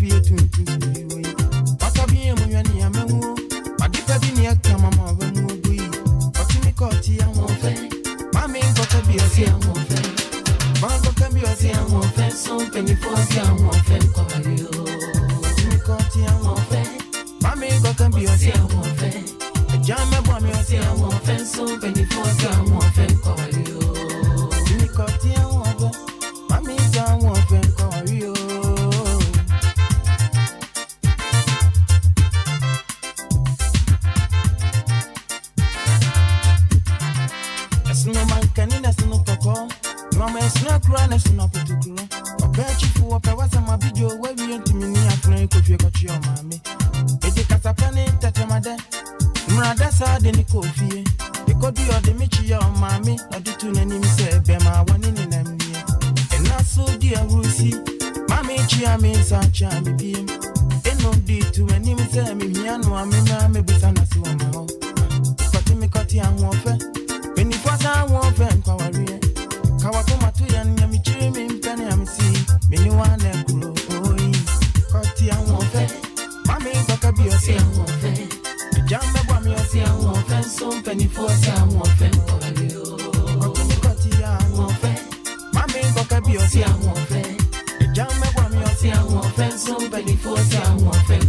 fear to you. What a be a money, I'm a woo. But if I didn't have come, I'm a movie. What you make out here, I'm okay. Mammy got to be a sea, I'm okay. Mamma can be a sea, I'm okay. So penny for a sea, I'm okay. Cover you. What you make out here, I'm okay. Mammy got to be a sea, I'm okay. A jam of one, you'll see, I'm okay. So penny for a sea, I'm okay. Cover you. What you make out here, I'm okay. Mammy got one friend, cover you. No man can in a snow cocoa. Mamma is not run as no particular. A bet you for a was a video where we ain't me after if you got your mammy. It is a penny that I'm a day. That's how they coffee. It could be all the Michi or mammy, or the two names say Bema one in them. And not so dear Rusi. Mammy Chia means a charming beam. And no deed to any say me, I know I'm in a business as one. But me cut young warfare. When you was a woman, Kawaria, Kawakoma to yan, Yamichi, Penny, I'm see, many one and grow. Cotia won't fair. Mammy, Dr. Biosia won't fair. The Jamba Bamiosia won't fair, so penny for some won't fair. Cotia won't fair. Mammy, Dr. Biosia won't fair. The Jamba Bamiosia won't fair, so penny for some won't fair.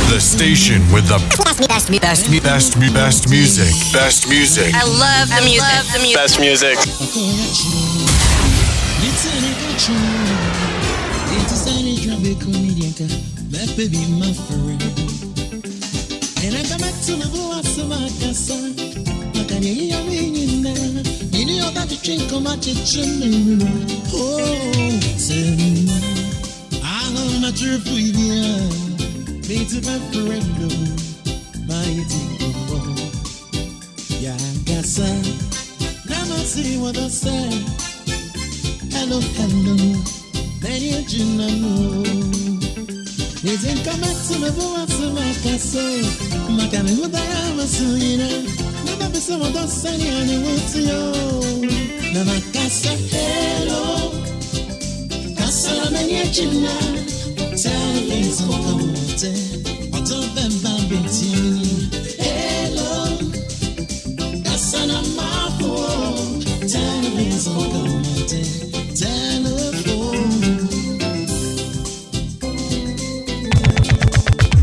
The station with the best music. Best music. I love the music. Best music. It's a referendum, my say, never see what I say. Hello, hello, many a know. Nizin kamatsu me buwatsu makaso. Makane hudaya masu yina. Never be someone don't say any words to you. Never kasa hello. Kasa many a tell things on kamote. Oto bemba betini. Hello. Kasa na mapo. Tell things on kamote.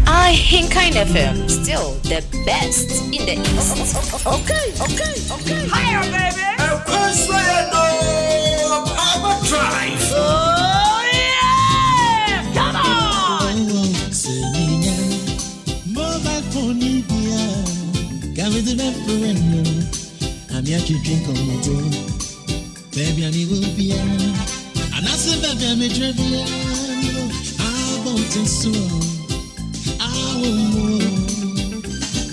Ahenkan FM, still the best in the East. Okay. Higher, baby. Of course, I know. I'm a drive. Oh, yeah. Come on. Mobile phone, come with the referendum. I'm here to drink on my door. Baby, I need to be and I said, baby, I'm a driver. I want to soon.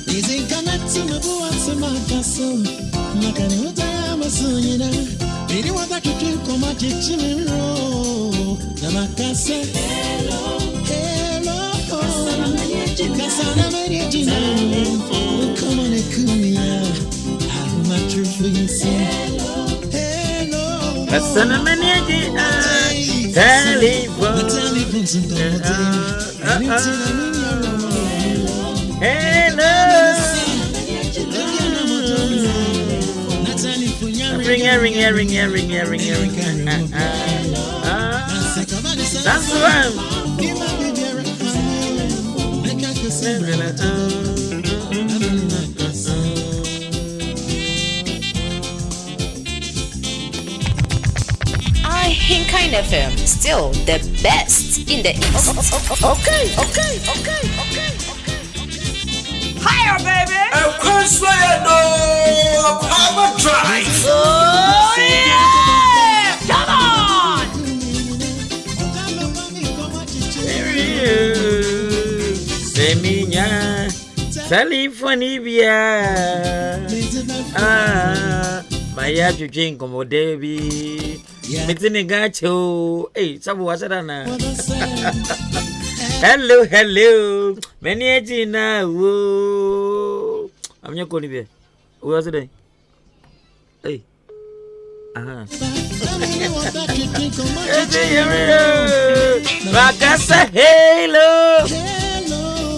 Isn't connected to what's a macaso. Makani, what I am a son, you know. Really want to drink on my kitchen roll. The macasa, hello. Casana, come on, Kumia. I'm a true for you, hello. Casana, Ring. That's the one. Ahenkan FM, still the best in the East. Okay. Higher, baby. Of course, I know. I'm a drive. Oh, yeah. Come on. Seminya, Salifonidia. Maya to drink como Debbie. Mixing gacho. Hey, Sabu was it? Hello. Many agina. I'm not going to be. Who was it? Hey. Bakasa hello.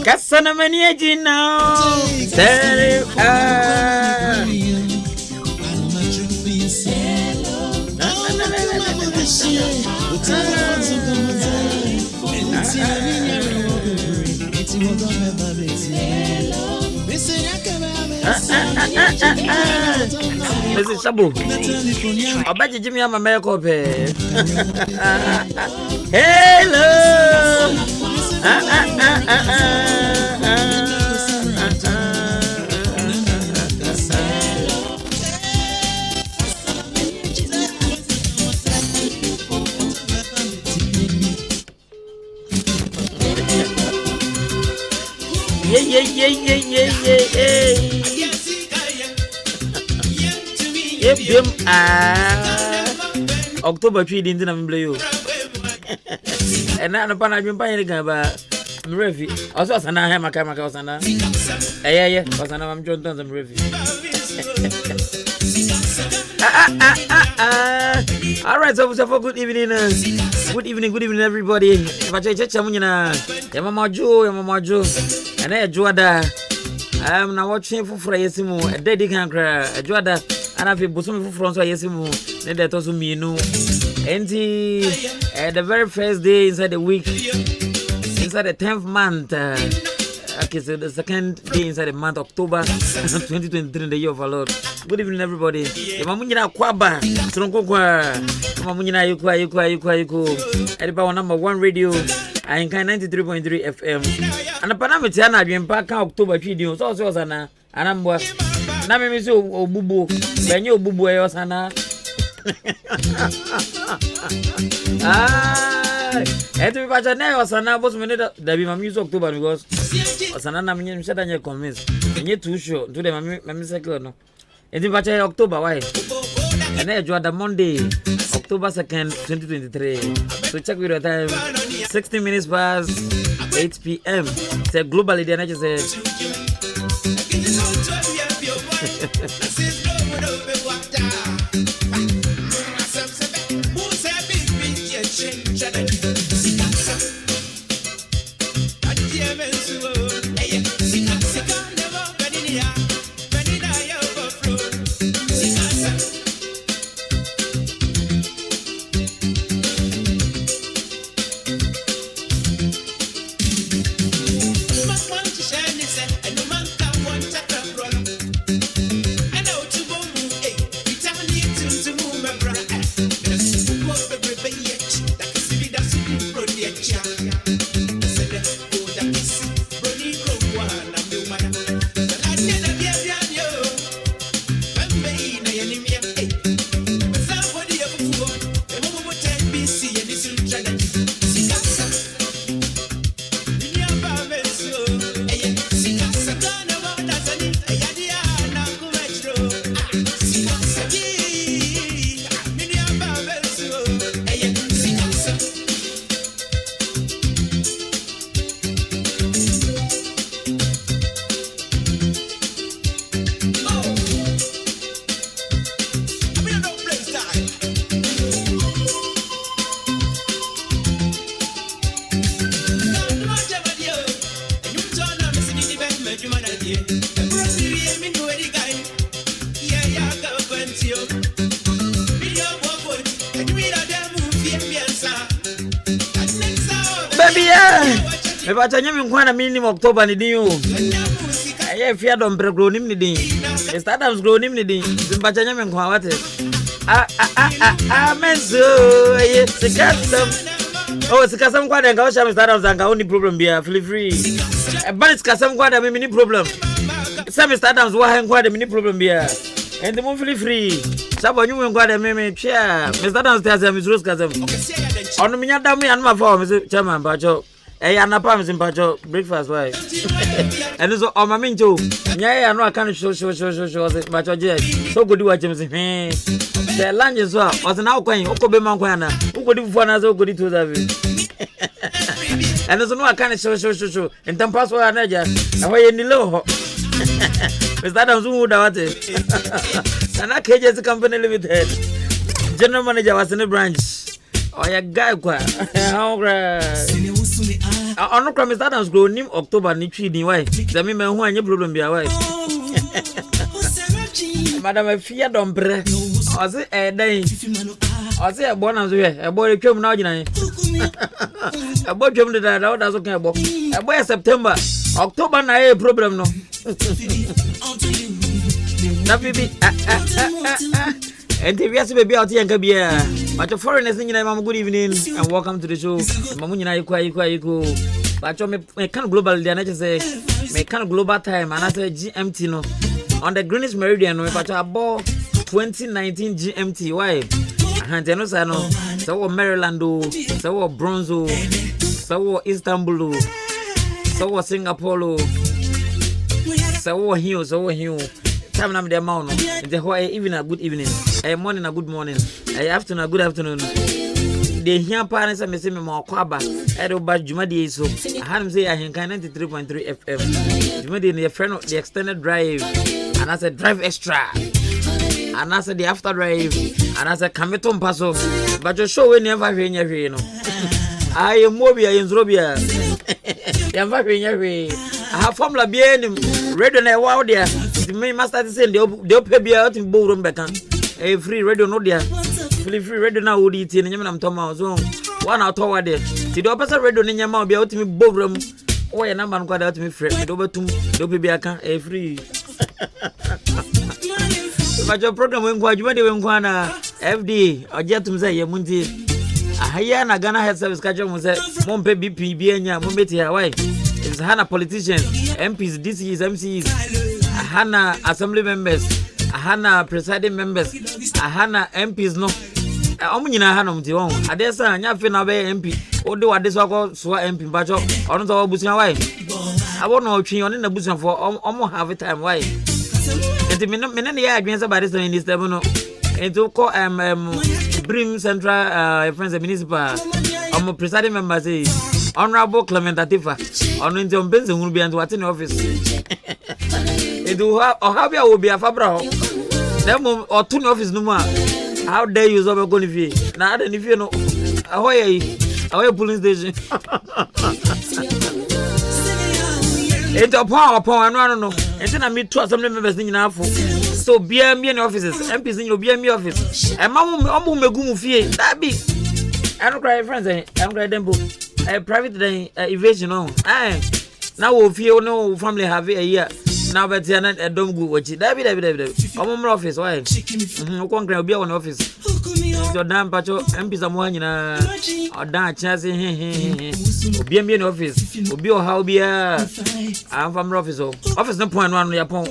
Kasana many agina. Mrs. Sabu, I bet you Jimmy am a makeup. Hello. October 3 didn't have blue. And now the pan I've been buying about Murphy. Also, I have my camera. Yeah, I'm John Johnson Murphy. All right, so good evening. Good evening, everybody. If I check Mama Jo, and I Joada. I'm now watching for Yesimu, a daddy can cry, a Joada, and I feel Bosom for France Yesimu, then that also me, no. And the very first day inside the week, inside the 10th month, okay, so the second day inside the month, October 2023, the year of our Lord. Good evening, everybody. Mamuna Kwaba, Tronkokwa, Mamuna Yuko, Ediba number 1 radio, Ahenkan 93.3 FM. And the Panamitiana, I've been back October video, so was an Anambwa. Namimisu or Bubu, when you Bubu Osana. Everybody was an hour minute that be my music October because Osana Namin said, and you're convinced. And you're too sure to the Mammy Second. Enti bacha October why? And then you the Monday, October 2nd, 2023. So check with your time. 16 minutes past 8 p.m. Say globally the energy say. But I never want a minimum October ni dio. I fear don't break grow him ni din. Start us grow him ni din. But I never want what. Menzo. Oh, sikasam kwa denga osha Mr. Adams anga only problem bia feel free. But sikasam kwa da mini problem. Some Mr. Adams wa hen kwa da mini problem bia. And the feel free. Sabo nyu kwa da me share. Mr. Adams tell them Mr. Kasam. Onu minya da me anma for Mr. Chairman bacho. Hey, I'm not promising breakfast, why? And so, on my minto, yeah, I know I can't show, but so good do what you say. The lunch is well, was an outgoing, Okobe Mankwana, who could do for another good to the and there's no I can't show, and then pass what I just away in the low. Is that on Zoom without it? And I can't just company limited. General manager was in the branch. Oh, yeah, guy, how I no promise that Adams grow nim October ni twi din why the me hu anye problem bia why Madam Fia don bre o se den o se e bo na so we e bo twem na ogina e bo twem de da so kan e bo September October na e problem no na bibi and if you ask baby out here can be but the foreigners in Mama, good evening and welcome to the show. Mamunyina iko. But me can global the na say me can global time and I say GMT no on the Greenwich Meridian no but about 2019 GMT why ahante no say no so Maryland so Bronzo so Istanbul so Singapore so here time na me dey ma no the whole even a good evening morning a good morning afternoon a good afternoon the here parents say me ma kwaba do ba jumadi so I say Ahenkan 93.3 FM jumadi the friend the extended drive and I said drive extra and I said the after drive and I said kameton paso but your show we never hwe no I am mobia inzrobia never hwe I have formula bien radio na wow there the main master say they pay bia out in ballroom bekan free radio no there free radio na odi ti nyame na mtoma so one out over there ti do person radio ni nyama bia out me ballroom o ya number no kwada out me free do betum do pay bia kan free but your program when kwajuma de when kwana FD ojetum say ye munti ahaya na Ghana Health Service kacho mu say mo mpe BP bia nya mo beti ya why it's Hana politicians MPs DCs MCs Hana assembly members Hana presiding members Hana MPs no omunyina Hana mti won adesa nya fe na be MP ode wade so akọ so MP bacho onu so busia why abo no otwi oni na busia for omo have time why enti me ne ya adwen about this minister no enti ko Brim Central friends municipal presiding member say Honorable Clement Atifa on enti ombenze hunu bia enti wate in office enti how bia will be afabra ho dem or to office no ma how dare you so go ni fie na ada ni fie no ahoye police station enti upon no enti na me two assembly members ni nyina afo so bia me offices MPs ni bia me office e ma mo megu mu fie that be I don't cry friends I'm cry them private evasion no now we feel no family have a year now but a dom go watch that be I'm office why ko nkra obi on office so damn pacho MPs am wan nyina odan chance obi me office obi o how bia am from office no point one ya pon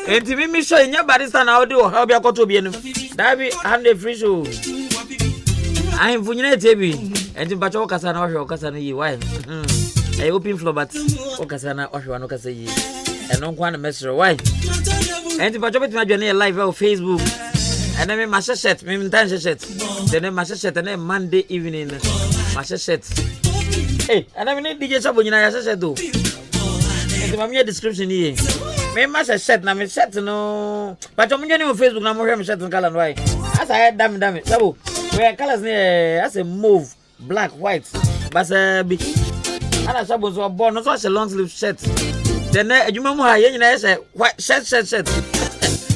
enti me show nya barista na odi o how bia ko to obi no that be hand free show I mvunyina tebi enti pacho okasa na ohwe okasa no yi why I open floor but okasa na ohwe no kasa yi eno kwa na mesro why enti pacho betima dwane live on Facebook and then my shirt me ntan shirt then my shirt and Monday evening my shirt hey and I need DJ Sabo nyina ya shirt do enti ma me description here me my shirt na me shirt no pacho me on Facebook na mo hwe me shirt kala no why as I damn Sabo where colors as a move black white but be ana Sabo so born no so long sleeve shirt then adwuma mu ha ye nyina say white shirt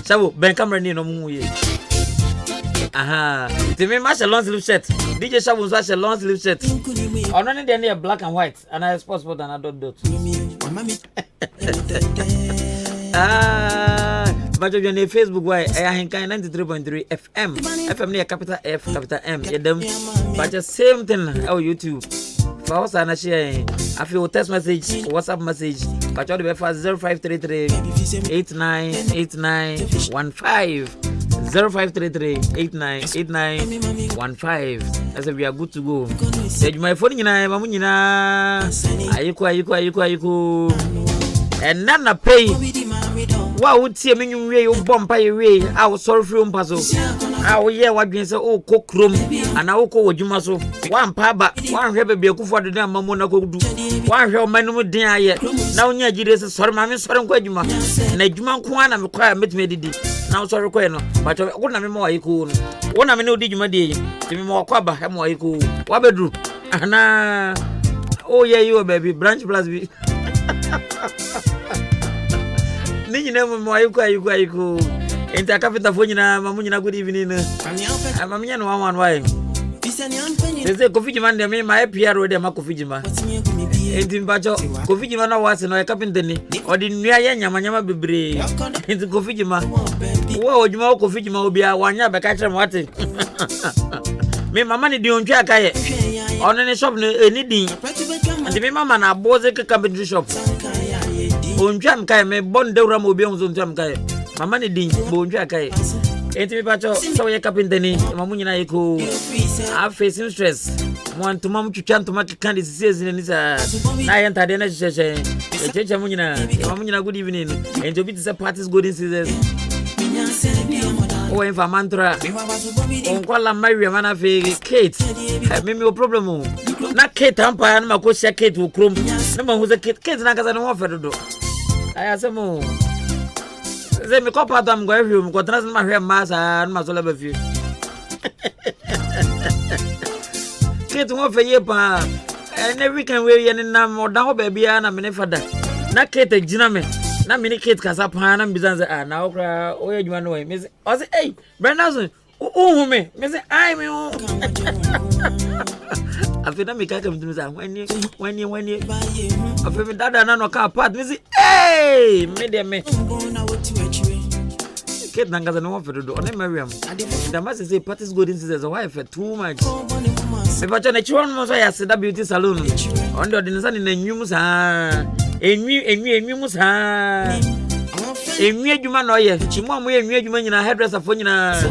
Sabo ben camera ni no mu ye aha to me match a long sleeve shirt DJ Sabo so a long sleeve shirt ono ni dey black and white and I sports and I dot but you on Facebook why Ahenkan 93.3 FM near capital F capital M them but the same thing on YouTube for us and share I feel text message WhatsApp message but you the first 0533 898915 0533-898915. That's if we are good to go. Say my phone mamu nyina ayiko and nana pay wa wutie menyu we yo bompa ye we a sorry free mpaso a wo ye wadwen se o kokrom ana wo ko wodwuma so wa mpa ba wa hwe bebe akufo de na mamu na kodu wa hwe o manum din aye na wo nya gire se sorry ma me sorry nko adwuma na adwuma nko ana me kwa metime didi na wo sorry ko no but wo na me ma ayiko no wo na me ne odi dwuma de ti me ma kwa ba he ma ayiko wa bedru ana oh yeah you baby branch plus b Ninyi na mo ayiko enta kapita fo nyina mamu nyina good evening mamu nyana wan why Sese kofijima ndem me my PR ro dem akofijima enti mbacho kofijima na wase no kapita ni odi nua ye nyamanyama bebre enti kofijima wo odwuma kofijima obi a wanya be ka kire mwate me mama ni di ontwa akaye ono ne shop no eni din enti me mama na boze ke cabin shop ontwa mkaye me bon dewra mo obi onzo ontwa mkaye mama ni din bo ontwa akaye enti me pacho so ye kapita ni mamu nyina yeko a facing stress mo antuma mtwitwa ntuma kikandi sisi ni sa na ye ntade na cheche mamu nyina good evening enti obi tse parties golden seasons o en famantra on kwala Maria mana fe Kate me o problem na Kate ampa na makosia Kate wo krom na ma huza Kate na kaza no ho fedodo aya semo ze me kopa dam go ehwe mu ko trans na hwe masa na masola ba fi Kate wo fe ye pa na weekend we ye na mo da ho ba bia na me ne fada na Kate gina me na mini Kate kasa pa na mbizanze na okra o ye dwuma no we me say o say hey Bernardson o me say ai me o afina me kaka mtu say when afina dada na no ka part me say hey me de me Kate nangaza no for do on Mariam the must say parties golden sisters wife too much me bacha na chiwon mo so ya seda beauty salon on do dinsa ni na nwum sa enwi musa enwi adwuma na oye chimu amoye enwi adwuma nyina hairdresser fo nyina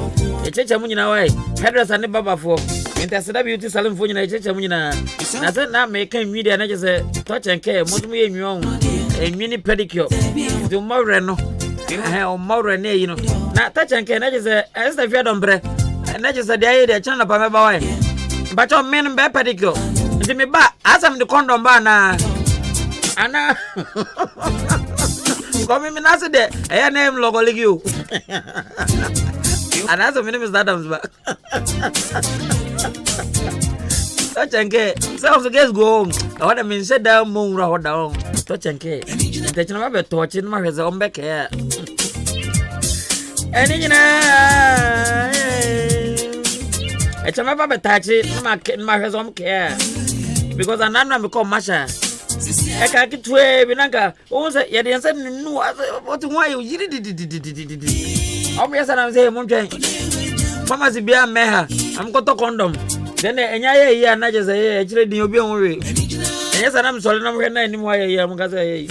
echecha mu nyina wai hairdresser ne baba fo intasida beauty salon fo nyina echecha mu nyina na se na me kan enwi dia na je se touch and care mo mu enwi on enwi ni pedicure do more no more ne you know na touch and can just as the fear don't bre and just the idea channel pa me ba why but your men be pedicure nti me ba asam the condom ba na ana come me na say de e name logo ligi you and as my name is Adams ba touch and care some of the guys go home what I mean say down moon ra down touch and care the channel be touching my hweze on back here eni nyina e chama ba betachi ma hweze on care because anana me come masha e ka kitwe binanga o say ye de say nu what why you am yesa na say mo ntwen mama si bia meha am ko to condom then enya ye ya na je say e kire din obi on we enya sana m sole na mo na ni mo ye ya mo ka say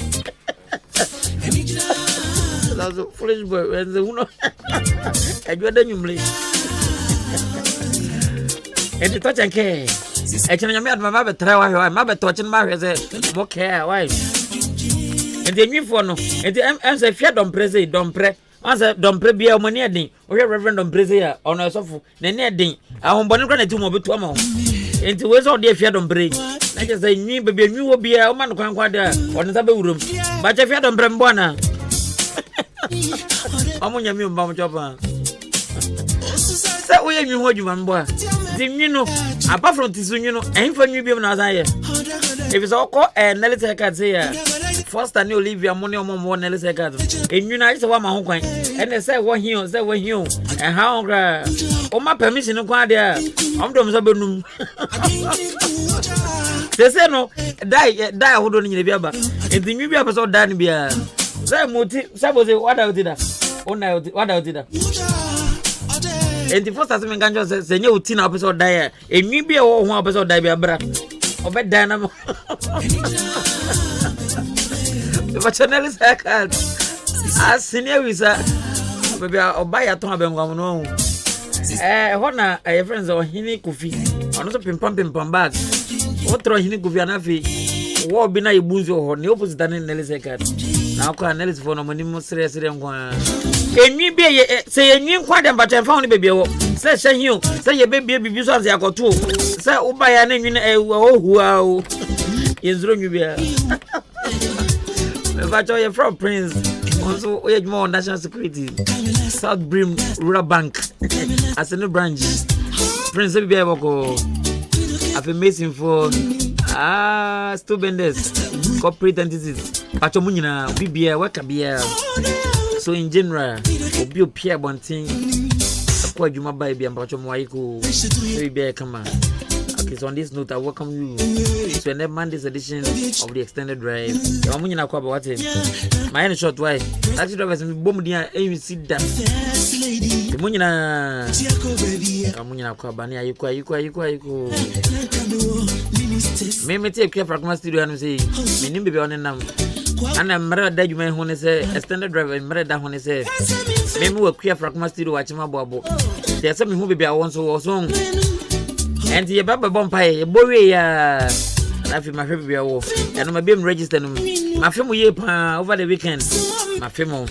that's foolish boy when the uno e jo da nyumle e ti to chanke e kire nyame adma be tra wa ma be to chin ma hwe say mo care why e de nwifo no e de em say fia don prese don pre Once don't pray be a money edin. O Reverend don't praise here on a sofa. Na ne edin. Ahombone kra na tu mo betu ama. Enti we so de fia don't pray. Na je say nwi bebe nwi wo bia o man kwan kwa da. Ono sa be wurom. Ba che fia don't pray mbo na. Omo nyame mba mo chopa. Say we nwi ho adwuma mbo a. Di nwi no apart from tisu nwi no enfa nwi bi na asan ye. If it's all call Nelly Second say first and Olivia money on Nelly Second. And you know, it's a woman who and they say what he say what you and how oh my permission to go there. I'm doing something. They say no, die who don't need to be about. If the new episode done be a suppose what I did that. Oh, now what I did that. And the first time I says, the new teen episode die, a new be a one episode die be a bra. Obe dynamo. But Nelly Second. As senior visa, baby, I'll buy a ton of them. No, Hona, a friends or Hini Kufi, or not a pim pam bag. What throw Hini Kufi and Afi? War be na Ibuzo or the opposite than Nelly Second. Now, can Nelly's for no money more serious than one. Can you be say a new quadrant, but I found the baby? Say, you say your baby abuse as I got two. Say, oh, by a name in a wow. Yes, wrong you be. But you're from Prince. Also, we have more national security. South Brim Rural Bank as a new branch. Prince will be able to have a missing for students, corporate entities. Pachomunina, BBA, Wakabia. So, in general, Obi Pierre Bonting, a poor Juma baby and Pachomuaiko, baby, come on. Okay, so on this note, I welcome you to another Monday's edition of the Extended Drive. I'm going to talk about it. My end short way. Taxi drivers will bomb the aim sit down. The Munina. I'm going to talk about you. Maybe take care from my studio and say, my name be on them. And I'm married that you may want to say Extended Drive and married that one to say. Maybe we'll care from my studio watching my bubble. There's something who be I want so song. And the Baba Bompire, a boy, I feel my baby, and my beam registered my film over the weekend. My film and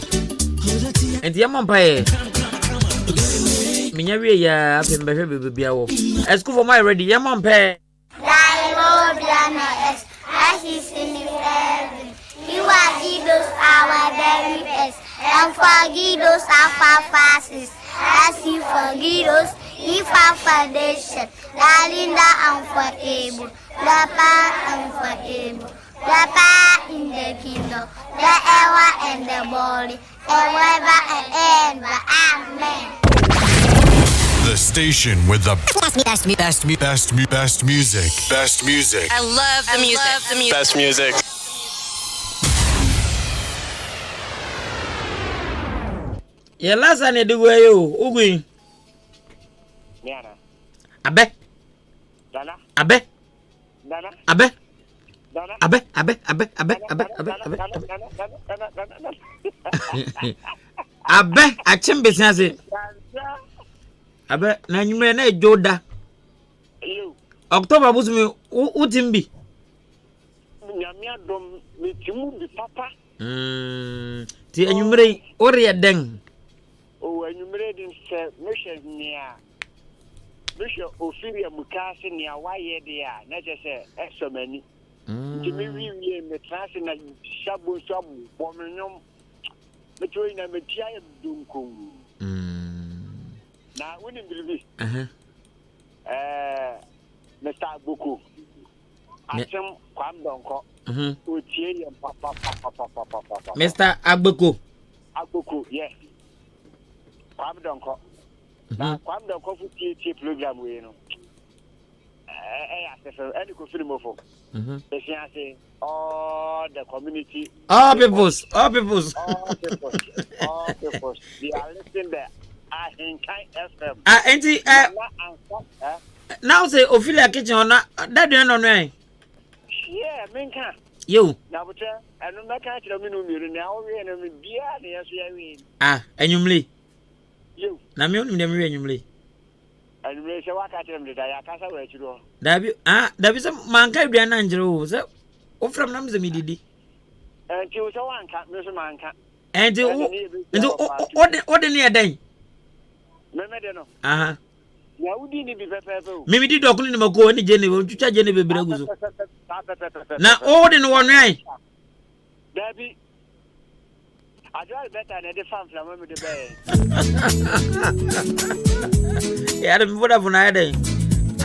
the Bompire. Minyaria, I feel my baby. As school for my ready, Yamompire. Thy Lord as is in heaven. You are Jesus, our very best, and forgive us our trespasses, as you forgive us. If our foundation, Lalinda unforgivable, Lapa unforgivable, Lapa in the kingdom, the ever and the body, forever and ever. Amen. The station with the best music. Best music. I love the music. Best music. Yeah, last time I do where you, Ugi. Abe. Abe. Abe. Abe, achim business. Abe, na nyumre na ejoda. October busumi utimbi. Nyamia dom metimu bi papa Ti enyumre ore den. O enyumre din se mission nia. Mission ofiria mukase nia waye dia na je se esomani. Nti me wiye me trase na shabu shabu bomenyom. Me toyi na me tia e dunkum. Na woni mbilibi. Mr. Agboko. Atem kwam donko. Otie ye papa. Mr. Agboko. Agboko, yes. Kwam donko. Na kwam donko fu tie program we no. Any ko film of. All the community. All peoples. They are listening there. Ahenkan FM. Enti now say Ophelia kitchen on that do no no. Yeah, menka. You. Na buta anu maka kira minu miru na o we na me bia na yeso ya we. Enyumle. You. Na me onim dem we enyumle. Enyumle se waka kira me da ya kasa we chiro. Dabi se manka aduan na njere o se o from nam ze mididi. Enti o se wanka me so manka. Enti o de ne edan. Me de no. Ya udi ni bi pepe o. Me di dokun ni mako ni je ne o twitwa je ne bebere guzo. Na o de no wonu ai. Dabi. Ajwa better na de fan flam me de be. Ya de boda funa ya de.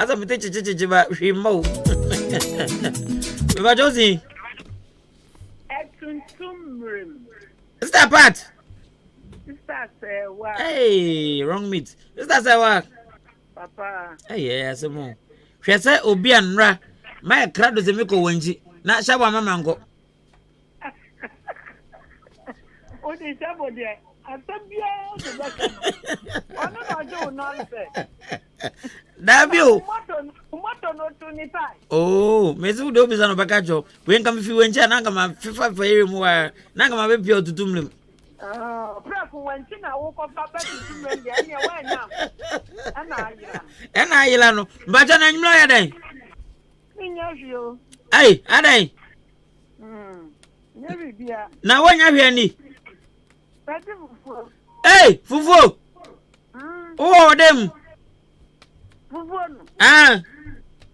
Asa mete chichichi ba hwimo. Me ba Josie. Etuntumrim. Sister Pat. Sister say what? Hey, wrong meat. Sister say what? Papa. Hey, yeah, some more. She say obi anra. My crowd does make wanji. Na shawa mama ngo. O de sabo de. Asabia o de baka. Ono na jo no se. Dabio. Umato no tuni tai. Oh, mezu do bi sano baka jo. We nka mi fi wanji na nka ma fifa fa ere mu wa. Na nka ma be pia otutumlem. Pref wanchi na wo ko papa tutumlem de anya wa nya. Ena ayila no. Mbaja na nyimlo ya dai. Nya hwio. Ai, adai. Nya bibia. Na wonya hwe ni. Pati fufu. Hey, fufu. Oh, dem. Fufu no.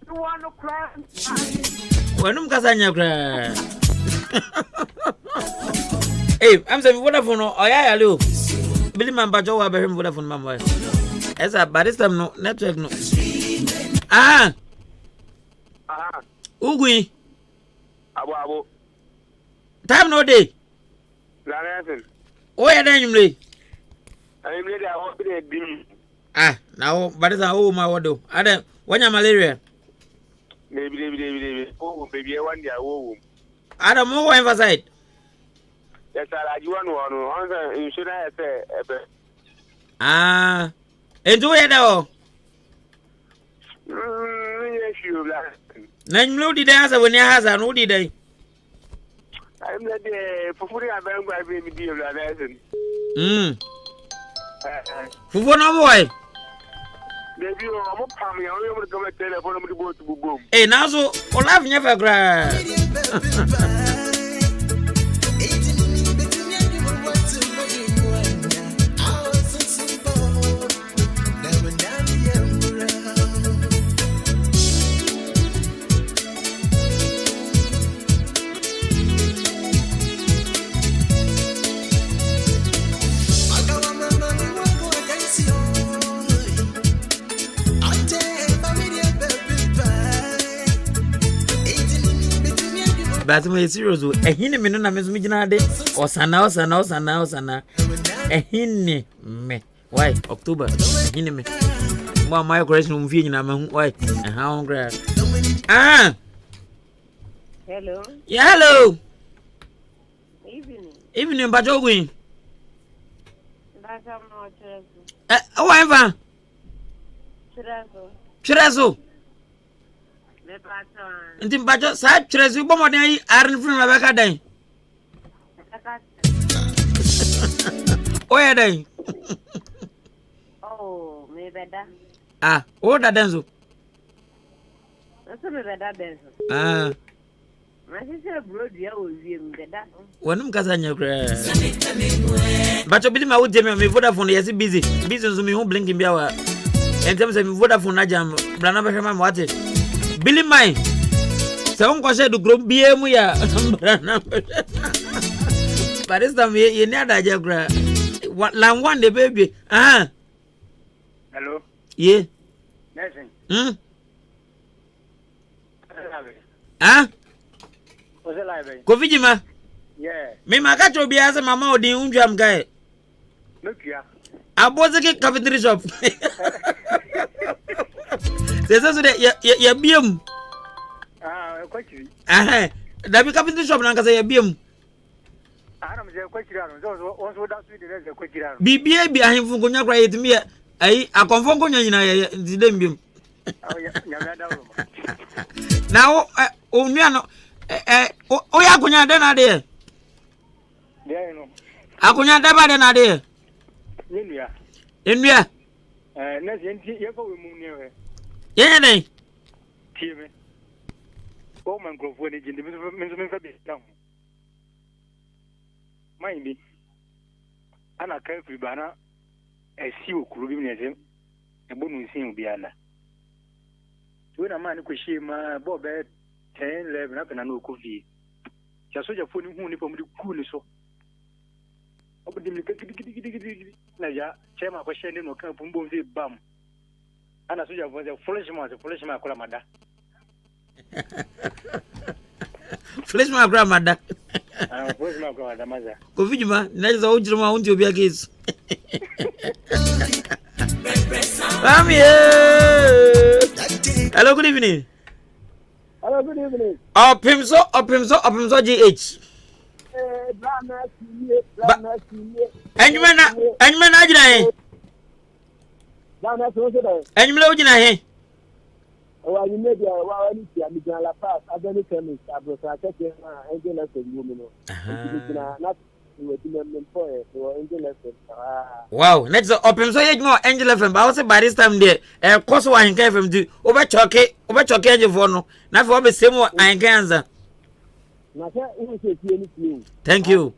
You want to cry? Wanum kasanya kra. Hey, I'm saying Vodafone no oya yale o. Bili mamba jo wa be him Vodafone mamba. Esa barista no network no. Ugui. Abo. Time no day. La reason. Oya dan yumle. I made a hope de dim. Now barista o ma wodo. Ada wanya malaria. Baby. Oh, baby, one day oh. Ada mo emphasize. Yes, I do one. On should I say enjoy it all. Yes, you like. Nan you did answer when you has an oldie day. I'm not there for putting a bang by being dear lesson. Who no boy? Baby, I'm coming. I'm going to come and tell you for them to go to boom. Hey, now so, all I've never cried. But my serious, a hinny me no na me gina de osana. A hinny me. Why October? Hinny me. More my question feeling I'm why and how grab. Hello. Yeah, hello. Evening, but you're going. That's not However, Chirazo. Nti mbajo sa Chirazo bo modern yi arin film Rebecca dan. Oya dan. Oh, me beda. O da danzo. Nso me beda benzo. Wanum kasanya kra. Bacho bili ma uje me Vodafone yesi busy. Busy so me hu blinking bia wa. Entem se me Vodafone na jam. Brana be hema what it. Bili mai. Se on ko she du group bia mu ya. Brana. Barista me ye ni adaje kra. Lan one the baby. Hello. Yeah. Listen. What's it like? Kofijima. Yeah. Me makacho bia se mama odin unjam gae. Look ya. Abozeke cafeteria shop. Sesa so de ya biem. Kwachiri. Da bi cafeteria shop na nkasa ya biem. Ana mje kwachiri ano. So da sweet de kwachiri ano. Bibia bi ahemfu konya kra yetimi ya. Ai akonfo konya nyina ya ndidem biem. Nyame da wo. Na o nua no o ya konya de na de. Yeah, no. Akonya de ba de na de. Nua. Enua. Na yenti ye ko we mu ne we. Ye ne. Tieme. O man grofo ne jindi me fa be down. Mind ana ka fi bana esi okuru bi ne sem. E bonu nsin obi ana. We na man ko shi ma bo be 10 11 na pena no ko vi. Ja soja fo ni hu ni pom di ku ni so. Obudi mi kidi na ya chema ko shende no kan pumbo mzi bam. Ana soja voze foolish man kola mada. Foolish man kola mada. Foolish man kola mada maza. Kofijima naza ujiruma unti obi akesu. Hello, good evening. Hello, good evening. Opimso GH. Enjumena ajina he. Enjumela ujina he. Wa you media wa ni ti amigana la pass agani chemist abrosa keke na angel lesson woman no. Na we ti men for angel lesson. Wow, next Opimso ye juma Angel FM ba wo se barista m de course wa Ahenkan FM di obechoke enje for no. Na fe obe same Ahenkan anza. Na se inu se ti eni ti. Thank you.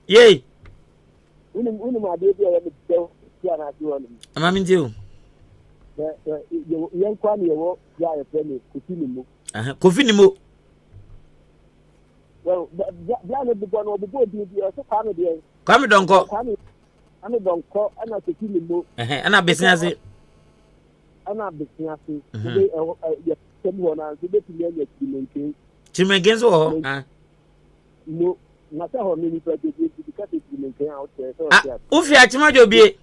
Yay. Unu ma de ya mi de ya na ti wonu. Ama mi ntiu. Yen kwa ni wo ya e pe ni kufini mu. Kofi ni mo. Well, ya ne bi bono bi bo bi so kwa me de. Kwa me donko. Ana donko ana kufini mu. Ana business. Ana business. Be ya temu na so be ti ya kimenke. Chimenke so ho. No. Na sa ho ni pa de ka te kimenke out there so. Ufi achimajo bie.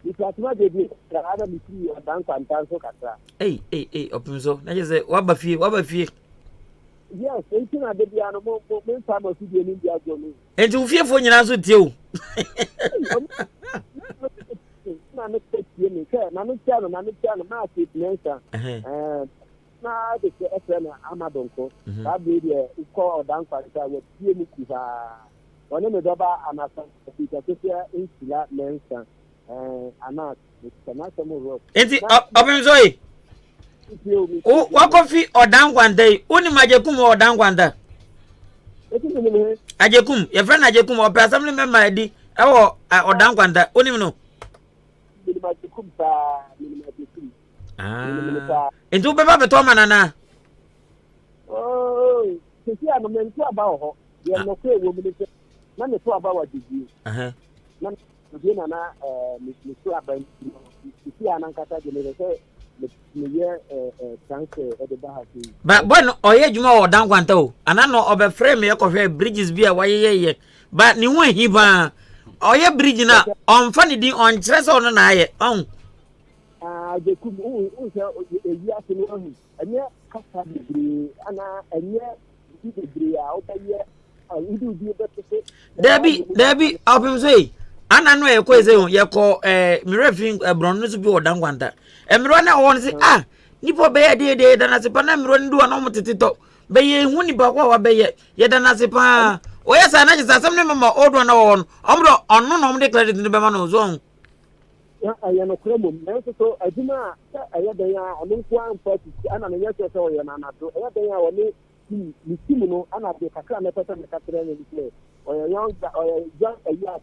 If atima de bi ka ada mi ti dan kwantan so katra. Opimso. Na je say waba fie. Yes, anything I did no more time of the India Johnny. And you fear for your answer to you. Now, the FN Amadonko, that be the call down for the Yemikuha. One of the Daba and a Peter Insula Mensa and not the national road. Opimso. What coffee or down one day? Only Majakum or down one day. Ajekum, your friend Ajekum or personally member ID or down one day. Only no. Into Baba Tomanana. Oh, to see a man about her. You are not a woman. None of about what you do. None of Nana, Miss Rabban, to see an uncata generator. But when oye juma o dan kwanto anano obe frame e ko hwe bridges bia waye but ni won hi ba oye bridge na on fa ni din on kire so no na aye on de ku u se eyi ase no hu anya kasa bibiri ana anya bibiri a obaye idu bi be Debi Opimso ana no e ko ese ye ko mirafin bron no so bi o dan kwanta emiro na won say nipo be ye de dana se pa na miro ndu na mo tetito be ye hu nipa kwa wa be ye dana se pa o ye sa na je sa sam ne mama odo na won omro onno no mo declare ni be ma no zo I am a criminal. So I do not. I had a long one for and I'm a yes or an another. I had a Missimo and I take a kind of person in play. Or a young or just a year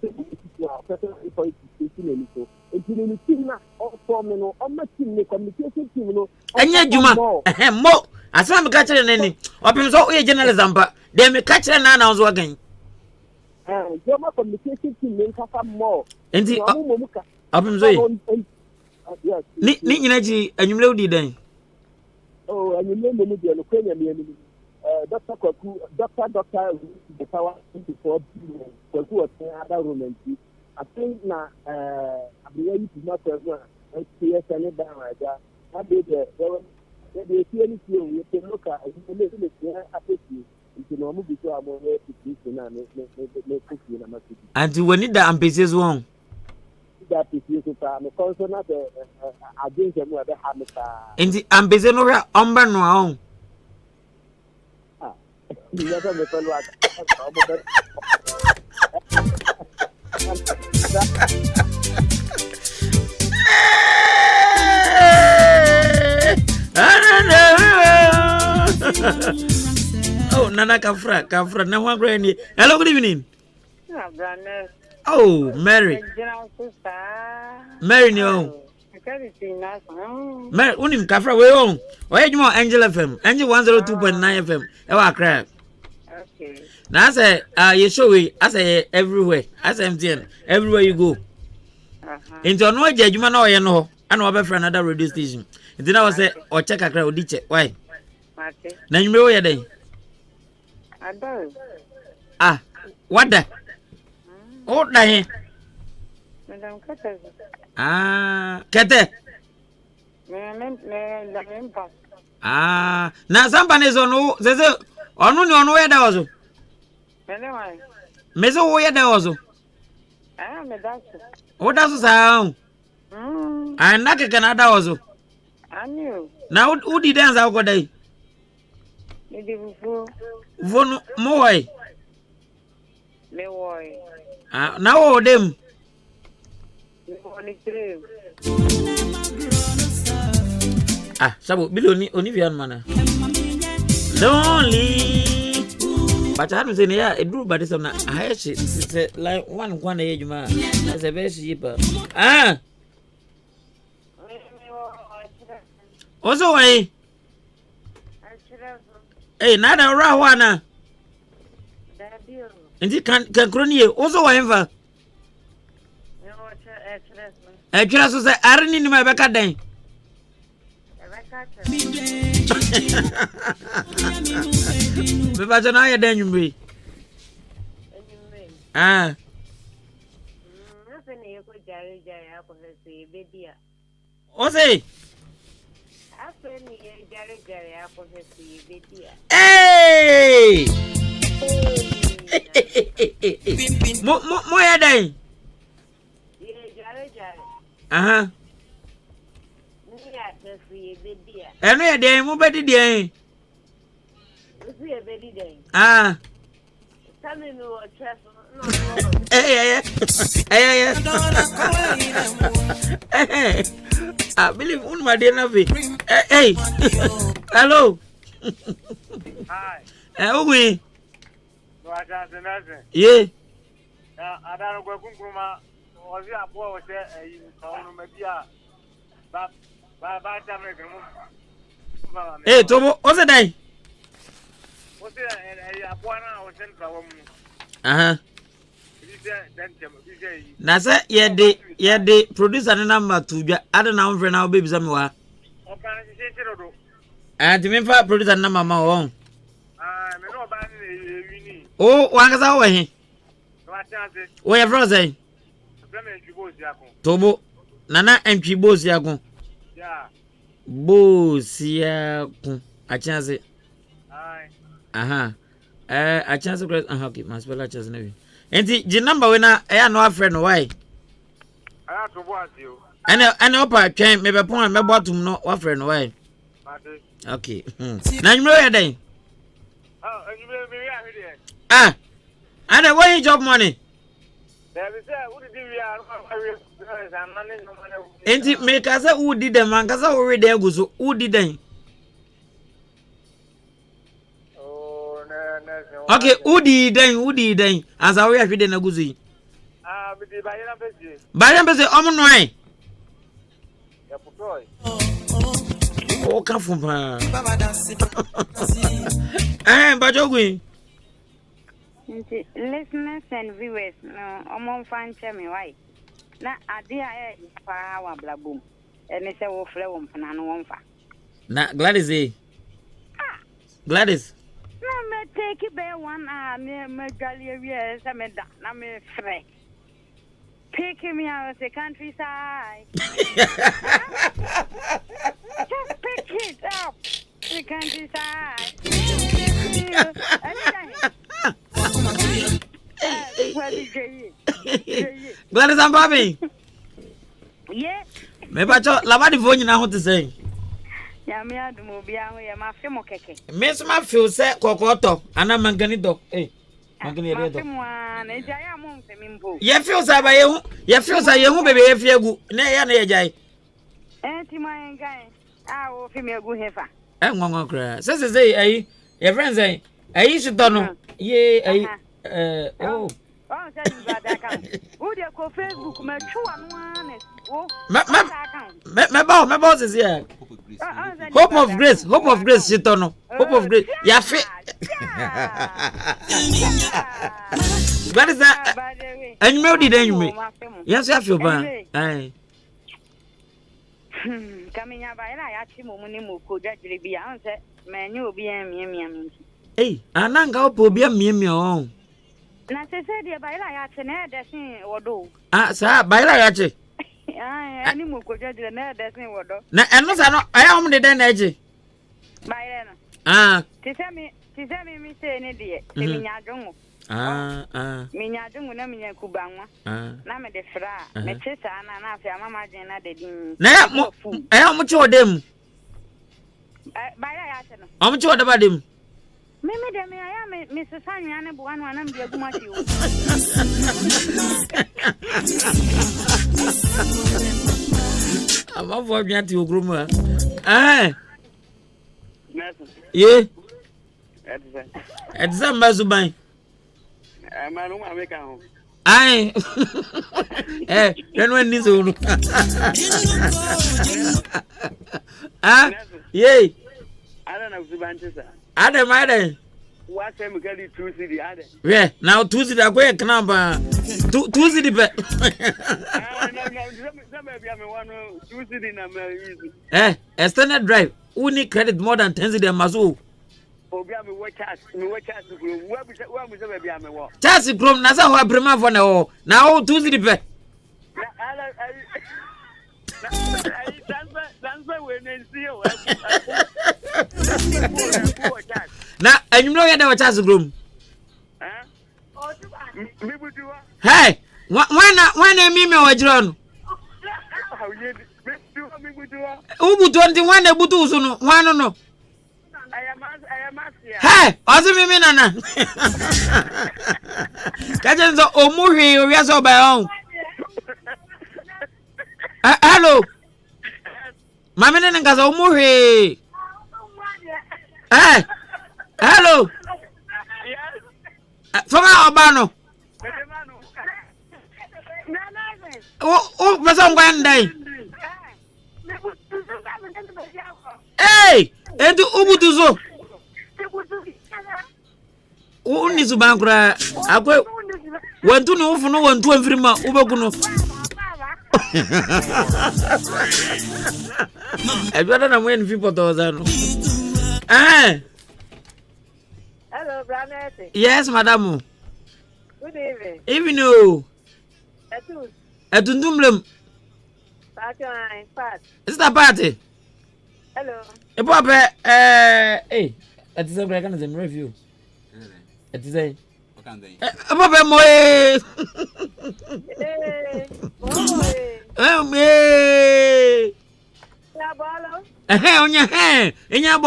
person for 18 so. It's in the team or forming or much in the communication team. And yet, Juma, more. As I'm catching any, open so a journalism, but they may catch an announce again. Joma communication team make us more. And the open so. Yes. Energy and you know the day. Oh, and you name the Ukrainian. Dr. Kwaku, Doctor, the power 24 billion, Kwaku was in other room. I think now, I'm ready to not have one. And see us any down like that. I did they see anything you can look at, and you make it happy. You know, move before I'm away to this and make cookie in a message. And when it that ambitious one. That is used to a consonant against them where they have it. In the ambitious umber no. You never make a lot. Oh, Nana Kafra, no one granny. Hello, good evening. Oh, Mary. Mary, no. Mary, unim Kafra, we own. Why you want Angel FM? Angel 102.9 FM. Ewa crap. Okay. Now I say, you show it. I say everywhere. I say MTN. Everywhere you go. Into no judge, you know, you know. I know about another radio station. And then I was say, or check a crowd, check. Why? Now you know where they. I do. Ah, what the? Oh, the Madam Cutter. Ah, Kete. Ah, now somebody is on who says, or no, where there was. Anyway, Meso, where there was. I am a doctor. What does sound? I not a Canada also. I knew. Now, who did dance out good day? You did before. Von Moy. Me boy. Ah, now, them. Ah, Sabu, Billy, Onivian Mana. Lonely. But I haven't seen here a group, but it's on a high shit. It's like one age, man. That's a very cheaper. Ah, also, hey, not a Rawana. And it can crony also, whatever. I just say, I don't need my back at day. But I then you be. Ah, what's it? Hey! More day. Uh-huh. And we are there, move better day. Ah. Hey. I believe one my dear Navi. Hey. Hello. Hi. Oh, we. Yeah. I don't go kuma was ya boy there in town media. But by time hey, Tomo, what's the day? What's it? A boy now was in the uh-huh. Nasa ye de producer number 2 I don't know for now baby samwa. And me fa producer number ma won. Me no ba ni oh, wangasa we he. We e fro say. Tobo nana entwi Bosiakun. Yeah. Bosiakun. A chance. Aye. Aha. A chance okay, my spell a chance na. Enti the number we na e no afre no why? I to boss you. And opa twen me be pon me bottom no afre no why? Okay. Na you know then? Oh, and you be here. Ah. And why you job money? Enti me kasa who did them man kasa we dey go so who did them? Okay, who did them? As I we have dey na go so yi. Me di Bayram bese omo no ai. Ya putoi. O ka fun pa. Bajogui. Listeners and viewers, omo fanche me why. Na ade a fa wa blabum. Ene se wo fle wo mpana no wonfa. Na Gladys eh. Gladys. No me take be one me galia we se me da na me fre. Pick me out the countryside. Just pick it up. The countryside. Gladys and Bobby. Yeah. Me bacho labadi phone na ho te say. Ya me adumo bia ho ya ma fe mo keke. Me so ma feel say kokoto ana mangani do. Mangani re do. Na ya mo mfe mi mbo. Ye feel say ba ye hu bebe ye fie gu. Na ya na ye jai. Ti ma engai. O fi me gu hefa. Ngongo kra. Say ai your friends ai should know. Ye ai Oh, say you got that account. Who dey go Facebook me chua no ane. Me boss is here. Hope of grace shit no. Hope of grace. Ya fe. What is that? And me did you? Yes, I feel bad. Ai. Kaminya ba ila ya chi mo muni mo ko jajire bia on se me nyu obi amiam. Ananga opo obi amiam. Na se dia ba ila ya chi na desin wodo. Sa ba ila ya chi. Ani mo ko jajire na desin wodo. Na eno sa no aya om de den na eji. Ba ila no. Ti se mi se ni de. Se mi nya dwongo. Mi nya dwongo na mi nya kubanwa. Na me de fra. Me chesa na afi amama jin na de din. Na aya mo chi odem. Ba ila ya chi no. Om chi odaba dem. Me de me aya me se sanya na buanu anam bia guma ti o. Ama vo bia ti ogrumu Ye. Edza mbazuban. Ma no ma make am. Ai. Yenu ni so no. Ye. Ada na zuban tsa. Adam. What time can you choose the other? Yeah, now Tuesday I go a knamba. Tuesday be. Extended drive. Who need credit more than 10 cedi mazu? Chasi krom nasa ho abrema for na o. Now Tuesday be. Na enyumlo ya da wacha grom. Hey, when me wajiro no. Ubutu ndi wane butu usu no, wano no. Hey, ozi mimi nana. Kajenzo omuhi owiaso bayon. Hello. Mami nene ngaza omuhi. Hey. Hello. Fama obano. Pesa ngwandai. Hey, edu ubutuzo. Uni zubankura akwe wantu ni ufuno wantu emfirima ubekuno. Ebada na mwen fi potozano. Hello, Branette. Yes, madam. Good evening. Evening. Etundumlem. Pat. Is that party? Hello. It is a break and a review. It is a Papa moe. Me. Ya bolo. Onya he. Inya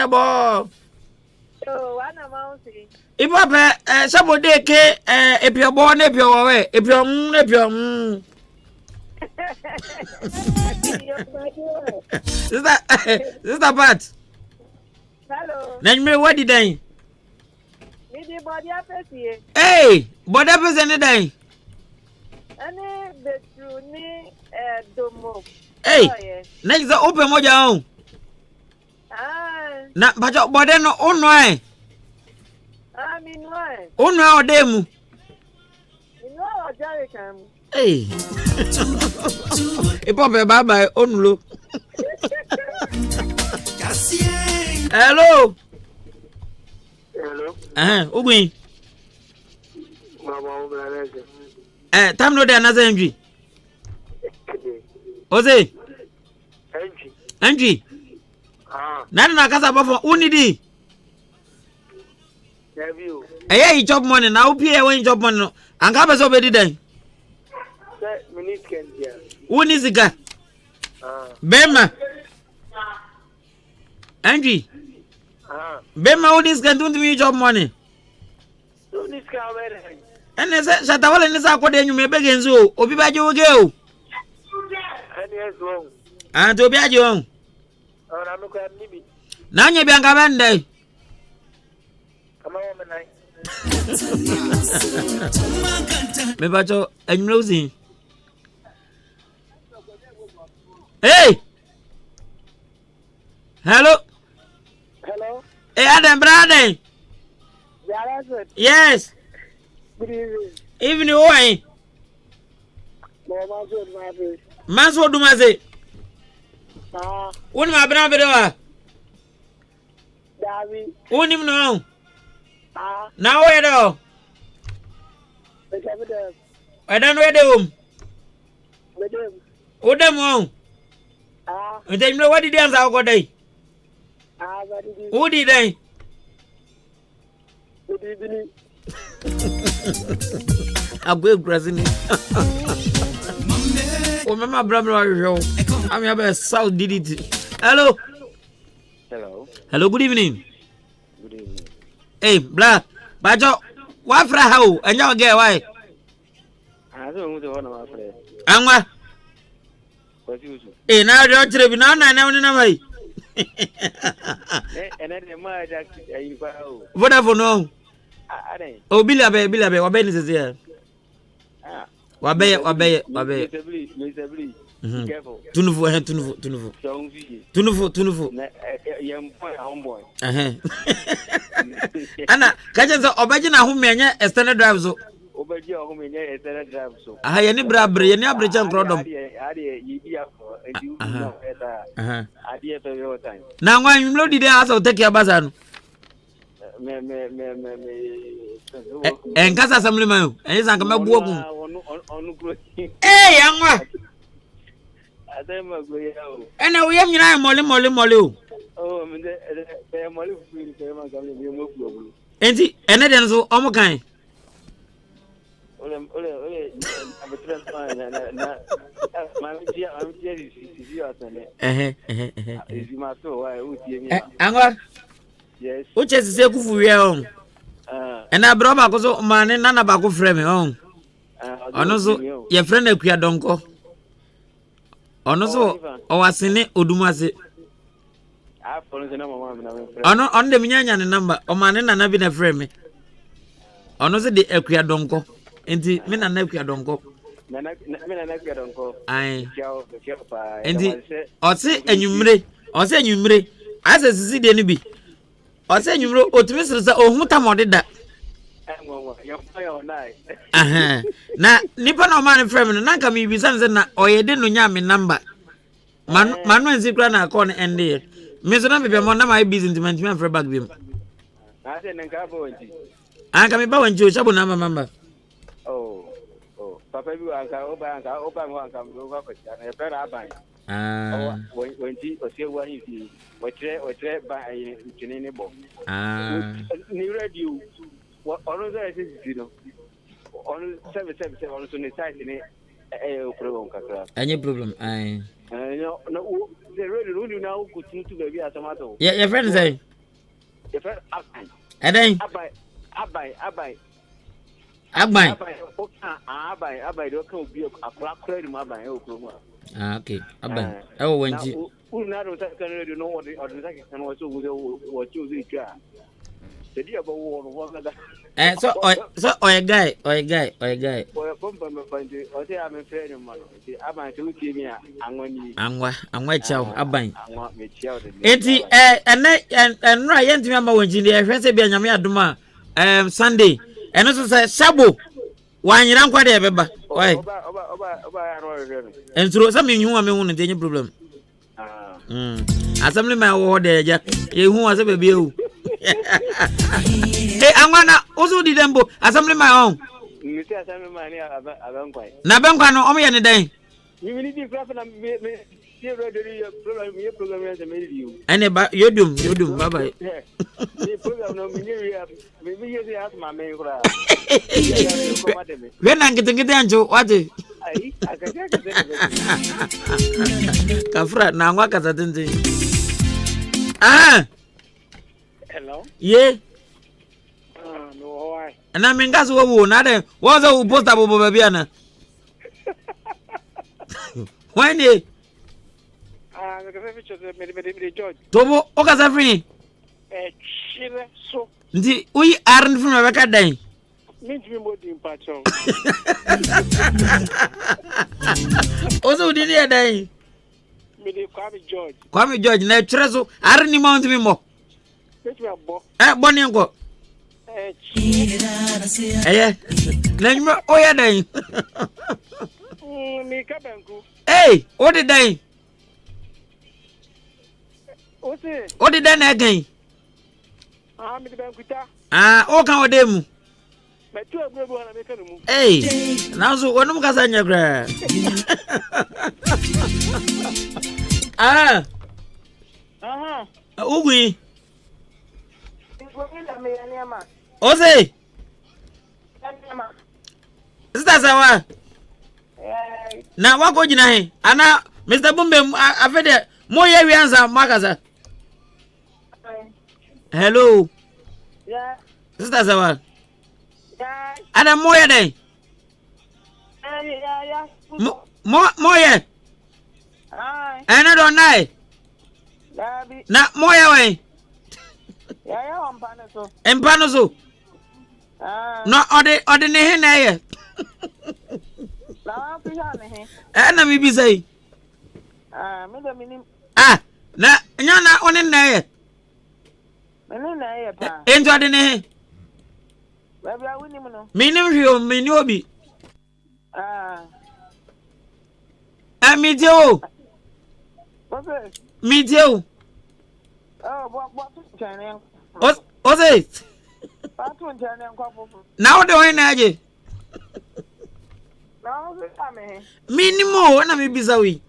bo. Oh, one amount. Ipape sabode ke epiabo na epiabo we epiom na epiom. Sister Pat. Hello. Nanyi what did I? Me di body apesi. Hey, body apesi ni dai. Ani betru ni domo. Hey, nanyi za open moja on. Ah. Na bajo body no onno ai. Ah, mi noe. Onno odemu. Mi noe ojare kan. Hey. Ipape bye onlo. Hello. Hello. Ugwin. Mama ubraleze. Tam no dey na zenji. Oze. Enji. Nani na kasa bafo unidi. Review. You chop money na upie when chop money no. Anka be so be di den. Say minute can dia. Uni zika. Bema. Enji. Bema uni zika don't me chop money. So this guy where? Ene se shatawale ni sa kwode enyume be genzo obi ba je oge o. Ani ezo. To bi aje on. Ora me kwa nibi. Na nya bi anka bende. Kama wame nai. Me bacho enyume uzi. Hey. Hello. Hey Adam brother. Yes. Good evening. Evening why? Manso Dumase. Uni mabena bedewa. Davi. Uni mno. Now where do? I don't know them. Udem on. And then you know what did dance out good day? Who did they? Good evening. I'm going Brazil. Oh, my brother, I'm your South did it. Hello. Hello, good evening. Hey, blah. Bajo, what for how? And y'all get why? I don't know what I'm Angwa. Hey, now you're tripping on. I know no. And then the mother you whatever no. Oh, Billabe, what Ben is here? Wabe. Tunufu. Anna, catches the Obajina who may extended drive so. Obaji who may extended drive so. I any brabri, any average and crowd. Now, when you loaded the house, I'll take your bazan. And Casa Assembly Man, and it's Uncle Mabu. Hey, young one. And now we have you molly. Oh, molly. And then so, Omokai. Yes. Which is a good real. And I brought back also man nana back frame on. Also, your friend a queer donko. Also, or seen it Udumase. On the Minyan number, or man and I've been a frame. Also, the Equia donko. And the Mina Nequia donko. I and or say and you may, or say you may, as a city any be. Or say you wrote Otimis or Mutamodi that. Na nipa no man frame na nka mi bisa nse na oyede no nya me number manu nsikra na call end here me so na be mo na my business man me frame back bim ase nka ba wanti anka me ba wanti o shabo na mama oh papa bi anka oba mo anka mo ba kwacha na e pera aban wanti o se wa hifi wotre ba ayi ntini ne bo ni radio ono za ese no ono 777 ono so ne site ne problem kakra any problem no the radio no na ku tintu be bi asamato your friend say If Abai. And then Abai. Abai, don't come be a clock credit, my by Oklahoma. Okay, Abai. Oh, when you not know what the other and also what you did. The dear war, so a guy. Or a pump on my point, or say I'm afraid of my. I'm to give me I'm white chow, Abai. I want me child. And Ryan to remember when Jimmy, I fancy being a Duma Sunday, and also say Sabo. Why you don't quite ever? Why? And through something you want me on any problem. Assembly my order, you who was a baby. Hey, I'm gonna also did them both. Assembly my own. You say assembly money, I don't quite. Nabankwano, only any day. You need to grab and program as a medium. And about you do, bye bye. When I get to get into what is Kafra, now what can I do? Ah, hello, yeah. No, why? And I mean, that's what we know. What's a post about Babiana? Why ne? Tobo, Okazafrini. So, We aren't from a record day. means we would impact. Also, did you day? Kwame George, na treso, aren't you mount me more? Bonnie uncle. Eh, Name, oh, yeah, day. Hey, what did they? What did they again? Oh, can we do? Hey, now so one of us on your grass. Ugi. Ose. Sasa na wako jina he ana Mr. Bumbe afede moye wianza makaza. Hello. Yeah. Sister Sawa. Yeah. Ana moye de. Yeah. Moye. Hi. Ana don nai. Na moye we. Yeah, so. Empano so. No ode ne he na ye. La pijane he. Na mi bi say. Me do minim. Na nyana one na ye. Me na ye pa. Ento ade ne he. Baby I win him no. Minim hwe me ni obi. Me dio. What's it? Me dio. Oh, what channel? What's it? What channel? Now the one aje. Now the time. Minimo na me bisawi.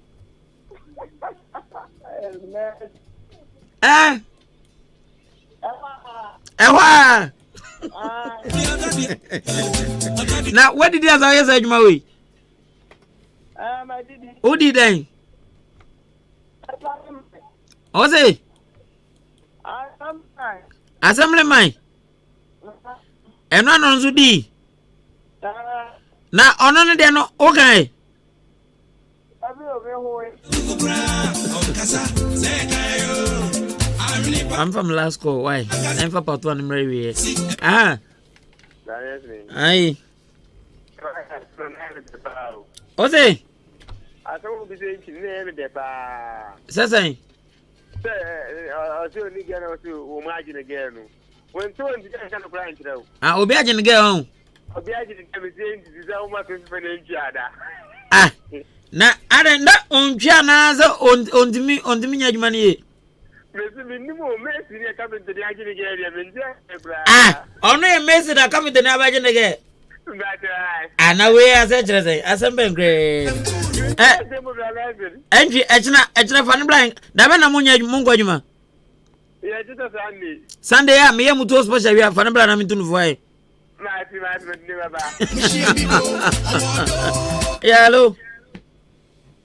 Ewa. Now what did you say Juma we? I did. Who did then? What's it? Assembly man. And one on Zudi. Now, on the no okay. I'm from Lasco. Why? I'm from part one. Mary. Aye. What's it? I told you to name the bar. Say. I'll see you again to imagine again. When 20 kind of branch though. I'll be agent again. I'll be agent to the Zama Finspada. Na I don't know on China on the me money. Minimum message coming to the agent again. Only a message that coming to the agent again. And now we are such as a bank. Entry, it's fun blank. Davana Munya Mungojuma. Yeah, just a Sunday. Sunday, I'm here to special. We have fun blank. I'm into the voice. Yeah, hello.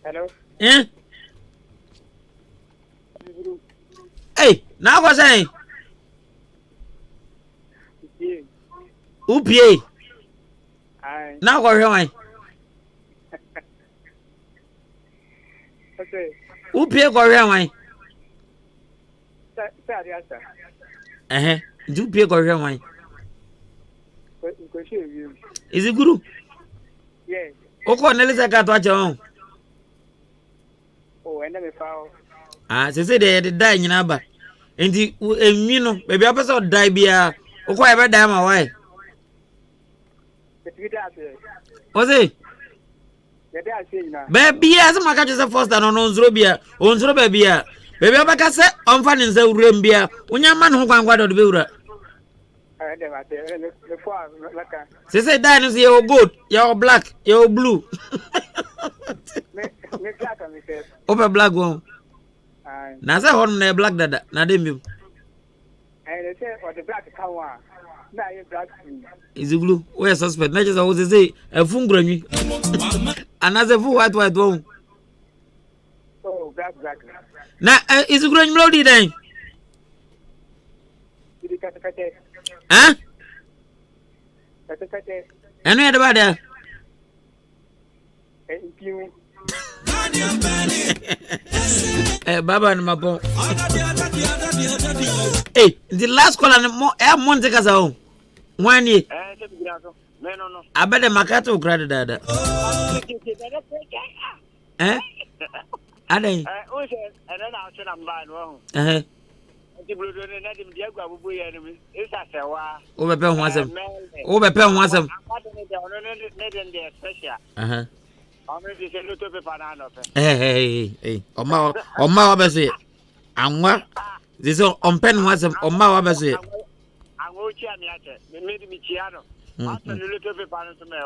Hello. Yeah. Hey, now what's saying? Upie. Aye. Now go here. Okay. Upie go here. Sorry, sir. Do Upie go here. Is it good? Yes. Oko Nelisa got what you own. Oh, and then we found. Say they die in Abba. And you know, baby, I saw die be a Oko ever die my wife. Was it? Baby, as my catches a first and on Zrobia, on Zrobia. Baby, I can say, I'm finding the Rambia. When your man who can go to the builder. They say, Diners, you're good, you're black, you're blue. Over black one. Nasa hon na black dada na dem you. And they say for the black kawa. Na you black. Is glue. We suspect. Na just always say a fungranyi. Another fu white one. Oh, black. Na is growing melody then. Huh? And where about there? Baba and my boy. Hey, the last call and more air Monteca's home. 1 year. I bet the Makato credit dada. Eh? I think. And then I'll turn on by wrong. The blue and let him Diego will be enemy. It's a sewa. Overpen was him. Overpen was him. Special. Hey. Oma Obese. And what? This is on pen was him. Oma Obese. I'm going to made me Chiano. After the little bit to me.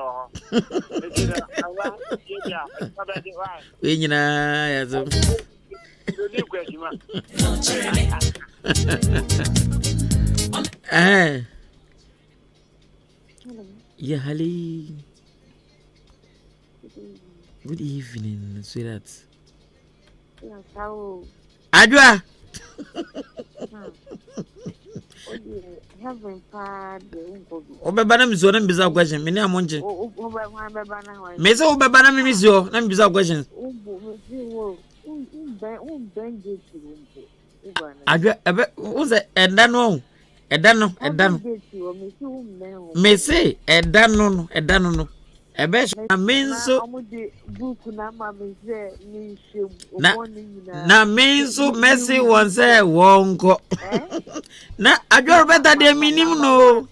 You know, yeah, Hali. Good evening, sweetheart. Adwa. Obebana miso na mbisa question. Me na monche. Me say obebana mi miso na mbisa question. Adwa ebe unse edano. Me say edano no. Ebe na menso na menso Messi won say wonko. Na adwa better dey minim no.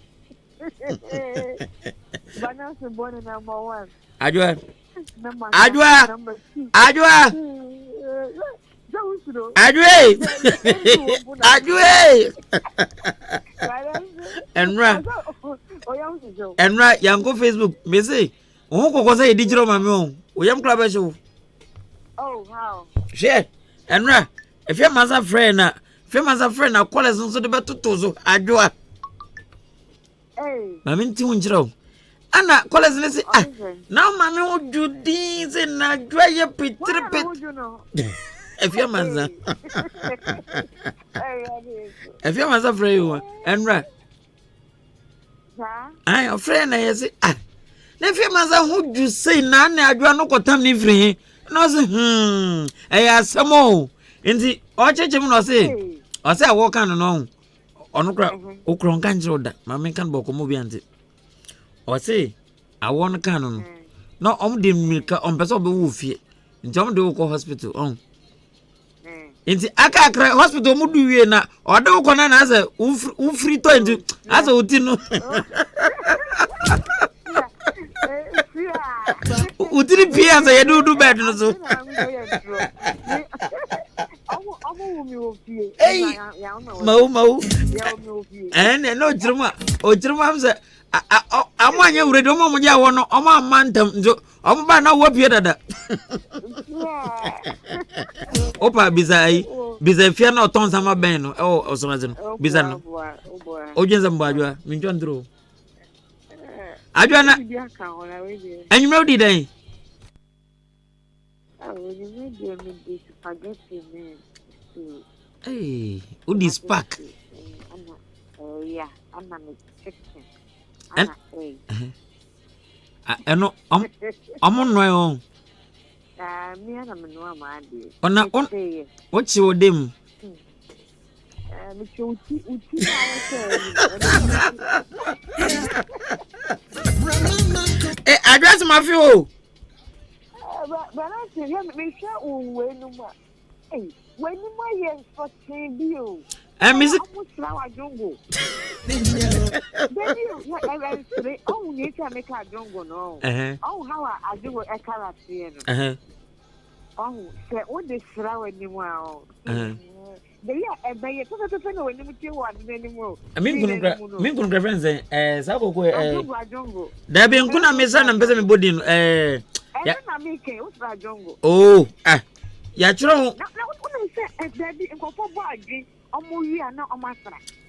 Bana se born number 1. Adwa. Enra yango Facebook me say who go say digital mami o oyam club show. Oh how? Share. Enra if your man's friend na call us so the beto so adwa. Hey. Mami nti unjiro. Ana call us say ah now mami o judi say na adwa ye pitripit. If your man's if your man's friend you Enra. Ai o friend na say ah na if your man's who you say na adwa no kotam ni free. No say asamo nti o chechem no say o say wo kan no onu kra okron kan jiro da mama kan boko mo bi ante o say awon kan no no om de milka om pese obe wo fie nti om de wo ko hospital on nti aka akra hospital mu du wie na o de wo ko na na say wo free to nti asa uti no utiri pia sa yedu bed no so hey mau no jirma am say amanya urede o mo ja wono o ma mantam njo o ba na wo pie dada opa biza fia na oton sama ben no o so mazino biza no o jenza mbajwa minjo ndro Adwana anyume odi dan hey odi spark Yeah, I'm not chicken. Eno I'm on my own. Me and I'm no man. On what's your dim? Address my fuel. But I say, make sure when you my for you. And Miss Flower jungle. Oh, you can make a jungle, no. Oh, how I do a character. Oh, say, what this flower anymore. They are by a total when you want anymore. I mean, friends, as I go, there be good miss and person body. Oh, Yatro.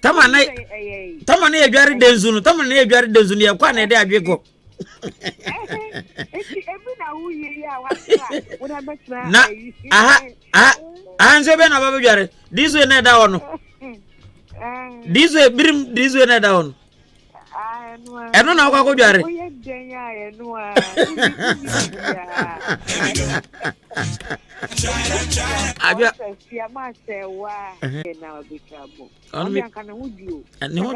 Tamane e dware denzunu tamane e dware denzunu ya kwa na de adwego na anze be na baba dware diso na da wono diso birim diso na da wono eno na kwa dware abia no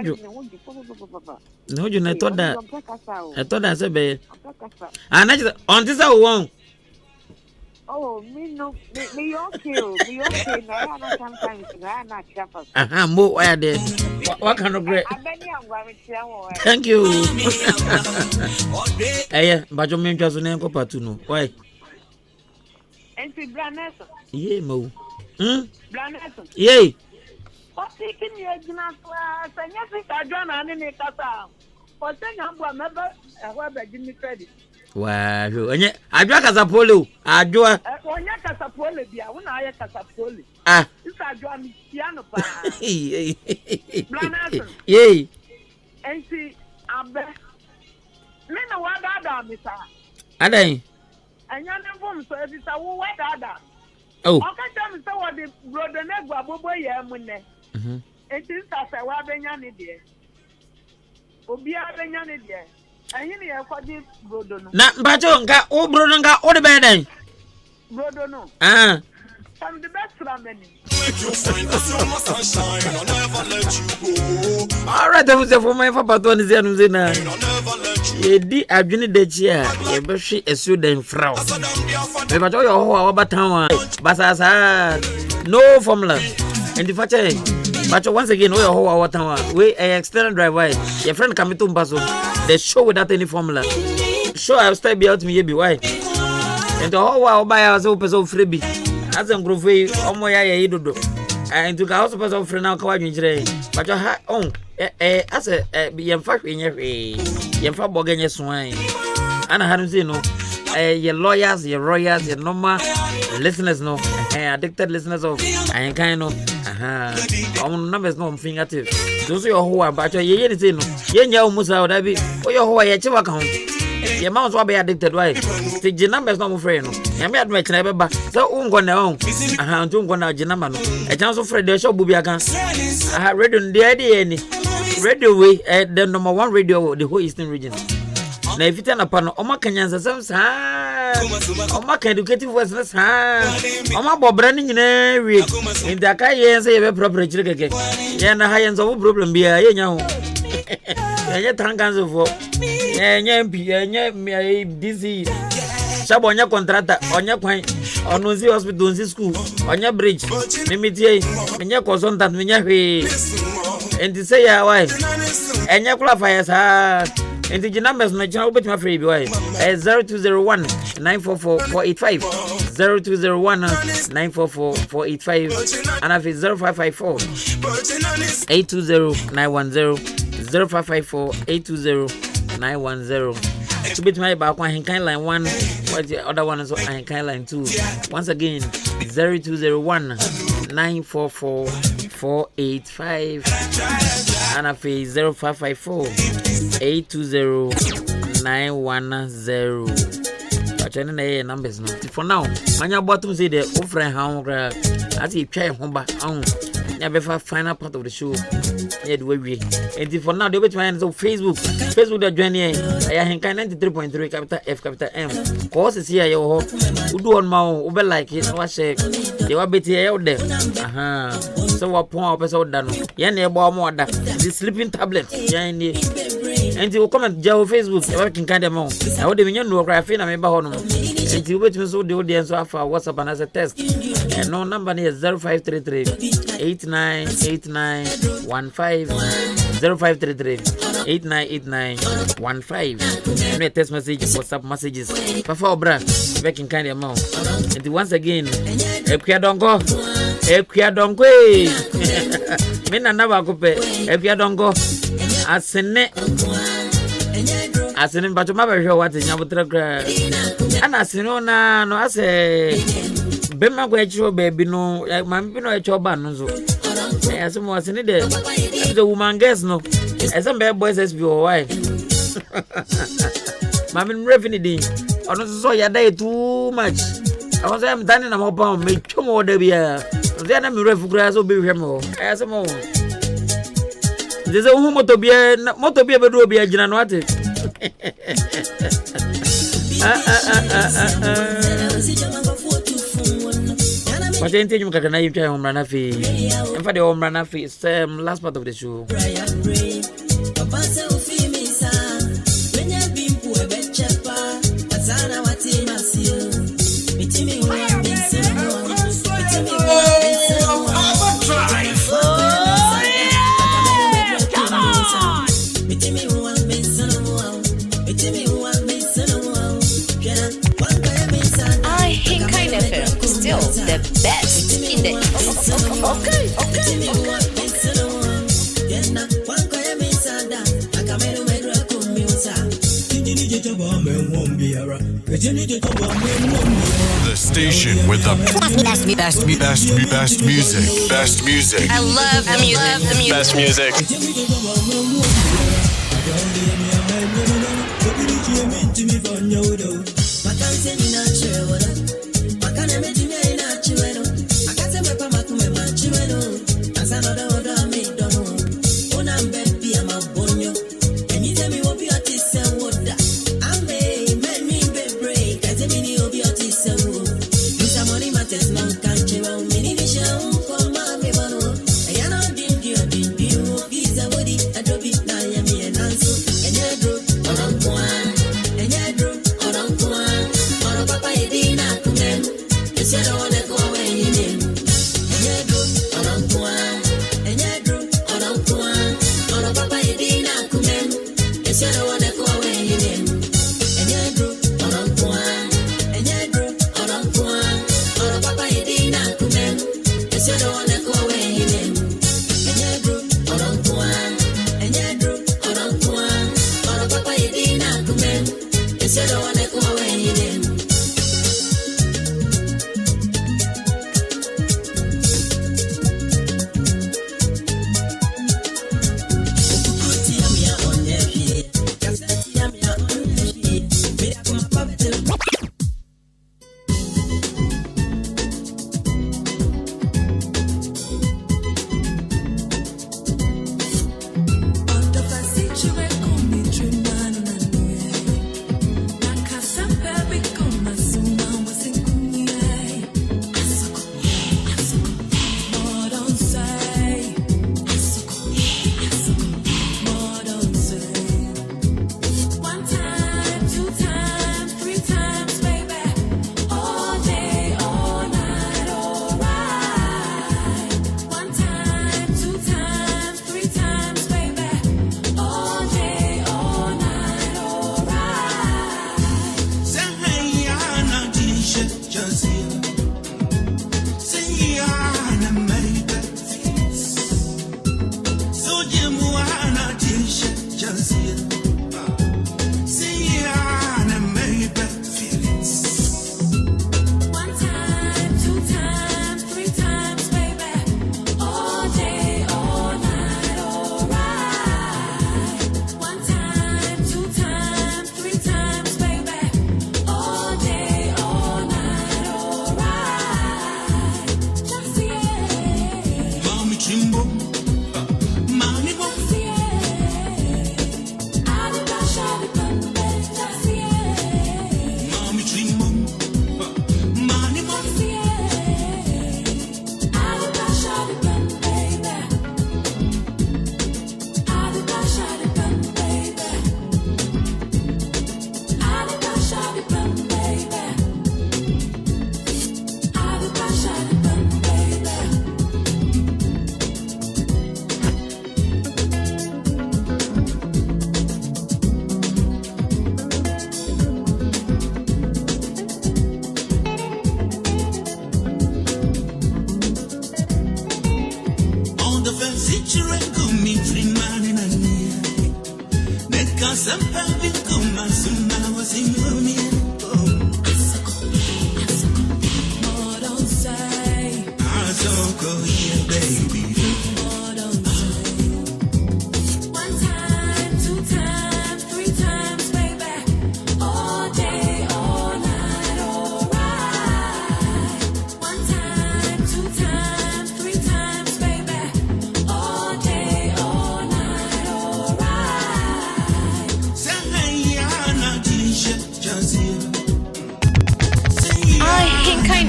na toda se be anaje on this one. Oh, me okay na sometimes na chapa mo why there what kind of great thank you bajo me ntwaso na enko patu no why enti Blaneso ye mo Blaneso ye o tikin ye gina kwa sanya sika jona ne kasa o sanya mbo meba ehwa ba gimi credit wa jo onye adwa kasapole adwa onye kasapole bia wo na aye kasapole isa adwa mi piano pa Blaneso ye enti abe me na wada mi sa adan anya ne vom so ebisa wo wada oh okay tell me say what the brother na gba bobo ye mu ne enti sa se wa benya ne de obi a benya ne de anyi ne ye kwadi brodo no na mbacho nka o brodo nka o de be den brodo no from the best family all right I'm say for my papa to nze anu na edi adwene dachi a ye be hwe esu den frau me bacho yo ho a obatan basasa no formula and the fact but once again we ho a watan we external driver your friend come to Mbaso the show without any formula show I stay be out me be why and the whole wa buy us person freebie as en grofe omo ya ye dodo and to house person free now ka wadwinjire but ha on as yem fa hwenye hwe yem fa bogenye so an ana hanu say no your lawyers your royals your normal listeners no addicted listeners of I kind of on numbers no fingertip those your who are but ye say no ye nya umusa oda bi o your who ye chiwa kan your mouth will be addicted why the numbers no free no ya me adme kina be ba so ungo na on ntu ungo na jinamba no e chance so free the show bubia kan radio dey any radio way the number 1 radio the whole eastern region na ifita na pano o makanyanza sam sa o maka educative voice na sa o ma bobra ni nyina wi ndaka ye se ye be proper chire keke ye na ha ye nzo problem bia ye nya ho ye tanganzo fo ye nya mpi ye nya DC shabo onya contractor onya kwan onunzi hospital onzi school onya bridge mimitie nya consultant nya hwe enti say ya why enya kula fire sa and the numbers na channel bet my free boy 0201 944 485 0201 944 485 and if 0554 820 910 0554 820 910 to bet my back one Ahenkan line 1 what the other one is Ahenkan line 2 once again 0201 944 485 and if 0554 820-910. Actually, na numbers no. For now, manya bottom say the friend how as he try home ba Yeah, before final part of the show. Yeah, the way we. And for now, they will find on Facebook. Facebook that join here. I Ahenkan 93.3 capital F capital M. Cause is here yo. Who do on my over like it? What say? They were better out there. So what point of episode done? Yeah, near more that. The sleeping tablet. Yeah, in the. And you comment Joe Facebook. I can kind of more. I would even know where I feel I'm about home. And you wait to so the audience of WhatsApp and as a test. And no number is 0533 898915 0533 898915. And a text message, WhatsApp messages. Before bra, back in kind of amount. And once again, Equia don't go. Equia don't go. Men never go pay. Equia don't go. Asene but my show what in Yabutra and Asinona no as a Bema Guacho baby no like Mampino a choban. As some was in it, the woman guess no, as some bad boys as your wife. Mammy revenue on so your day too much. I was done in a mobile, make 2 more debia. Then I'm refugee will be him as a moment. There's a woman to be a bedroom be a Janwati. But I think you can name home Ranafi. And for the home Ranafi, it's last part of the show. Ahenkan FM, still the best in the East. Okay. The station with the best music. Best music. I love the music. Best music.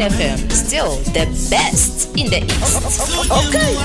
FM, still the best in the East. Okay.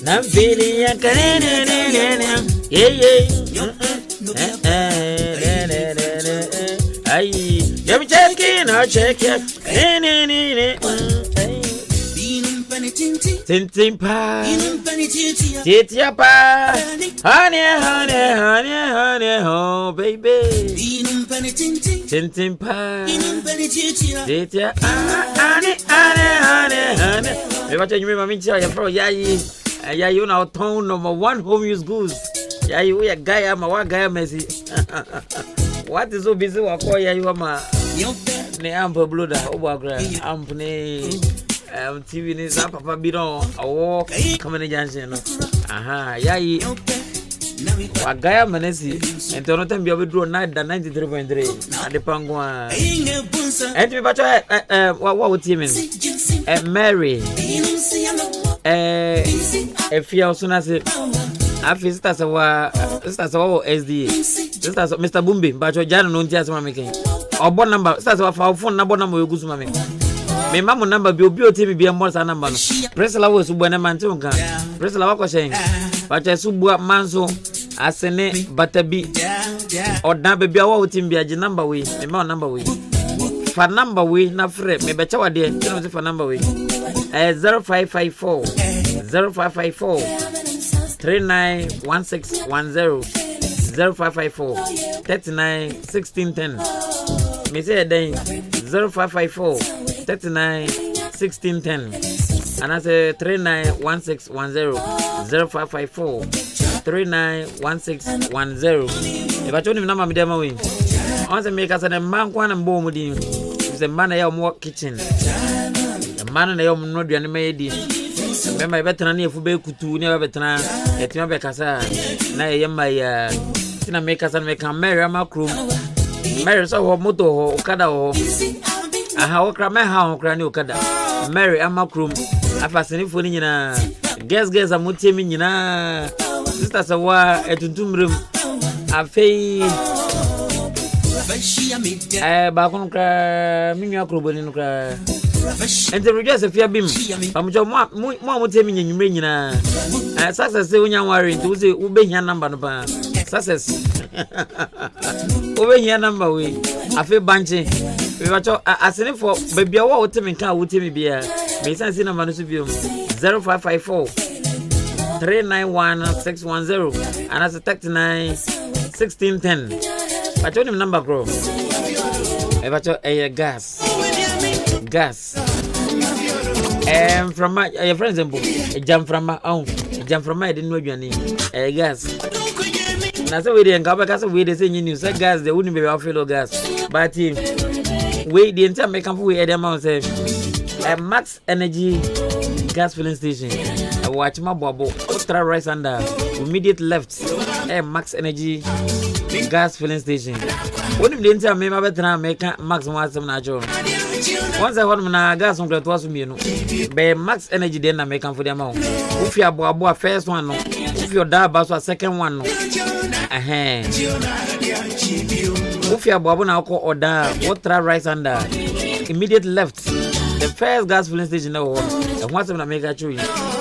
I'm feeling ya, let me check in, I'll check it. Tintin pa, titia pa, honey, oh baby. Tintin pa, titia, honey. If I you my tell you bro, yeah, you know, tone number 1 home use goose. Yeah, you a guy, I'm a one guy, Messi. What is so busy? I call you, my ample blood, I'm playing TV news up, Papa Bidon, a walk, coming in Jansen. Aha, yeah, a guy, Manesi, and Toronto be able to draw night than 93.3 at the Pangua. And me, but what would you mean? Mary. If you also as it, after stars of SD, stars of Mr. Bumbi, but your Jan no just making. Or bon number, stars of our phone number you go to mammy. My mamma number be beauty be a more than number. Press la was when a man took press la was saying, but I subwa manso, as a name, but a be or number be our team be a number way, a more number way. For number way, not free, maybe better what dear, for number way. 0554 391610 0554 391610. Me say then 0554 391610 and I say 391610 0554 391610. If I told him number me dem away. Once make us a man kwan and bomb with him. It's a man I more kitchen. Man na yom no duane mayedi me mai betena na efube kutu ne betena etima be kasa na yema ya tina me kasa me kan Mary amakrum Mary so ho moto ho okada ho aha okra me ha okra ni okada Mary amakrum afaseni fo ni nyina guess amutie mi nyina sister sawa etuntumrem afei ba kono kra minwa kroboni no kra and the rejoice if you bim I'm your mom tell me in your success when you're worried to say ube here number no success over here number we I feel banshee we watch as in for baby what tell me can would tell me be a sense in a man 0554 391 610 and as a 39 1610 I told him number bro if I told a gas from my your friends and jump from my own jump from my didn't know your name gas. Now so we didn't go back as we they say you say gas they wouldn't be our fellow gas but we the entire make up we amount say Max Energy gas filling station I watch my bubble ultra right under immediate left Max Energy gas filling station when the entire me better make Max was some natural. Once I want my gas on was me, no. By Max Energy, then I make for them all. If you are first one, no. if your dad baso a second one no if your babu na ko oda what try right under immediate left the first gas filling station na ho e ho asem na make achu yi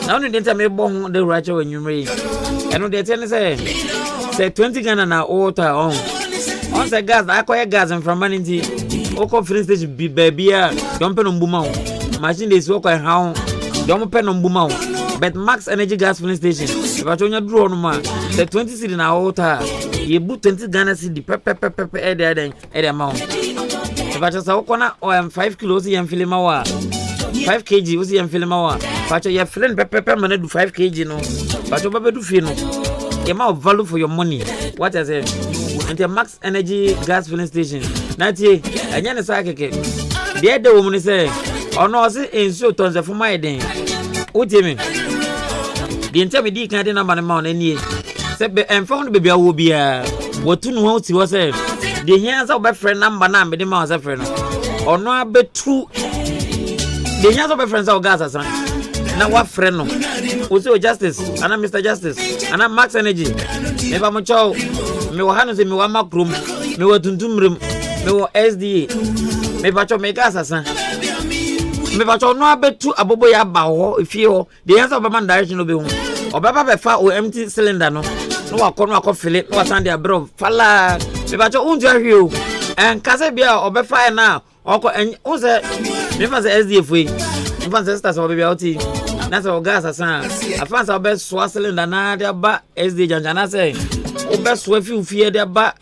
na onu denta me bo ho de racha wa nwumre eno de tell say 20 Ghana na water on say gas akoye gas from manity oko filling station bi babia don pe no mbuma ho machine dey so ko ha ho don pe no mbuma ho but max energy gas filling station but onya duro no ma the 20 cedi na water ye bu 20 Ghana cedi pepe e dey amount but just okona 5 kilos yam filima wa 5 kg usi yam filima wa but you filling pepe man do 5 kg no but you do feel no the amount of value for your money what I say and the max energy gas filling station na tie anya ne sa keke dey dey woman say ono say enso tonze for my den uti me the entire di kan dey number na na nie say be enfo be bia wo bia wotu no ho ti wo say the hands of my friend number na me dey ma say friend no ono abetu the hands of my friends of gas asan na wa friend no o say justice ana Mr Justice ana max energy me ba mo chow me wa hanu say me wa makrom me wa tuntumrem me wa SDA me ba chow me gas asan me ba chow no abetu abobo ya ba ho ifie ho the hands of my man direction no be hu obaba be fa o empty cylinder no wa akọ fill no wa stand there bro fala me ba chow unju ahwe o en kase bia obefa na oko o say me fa say SDA foi me fa say stars obebi outi na say gas asan afan say obe so cylinder na dia ba SDA janjana say obe so fi dia ba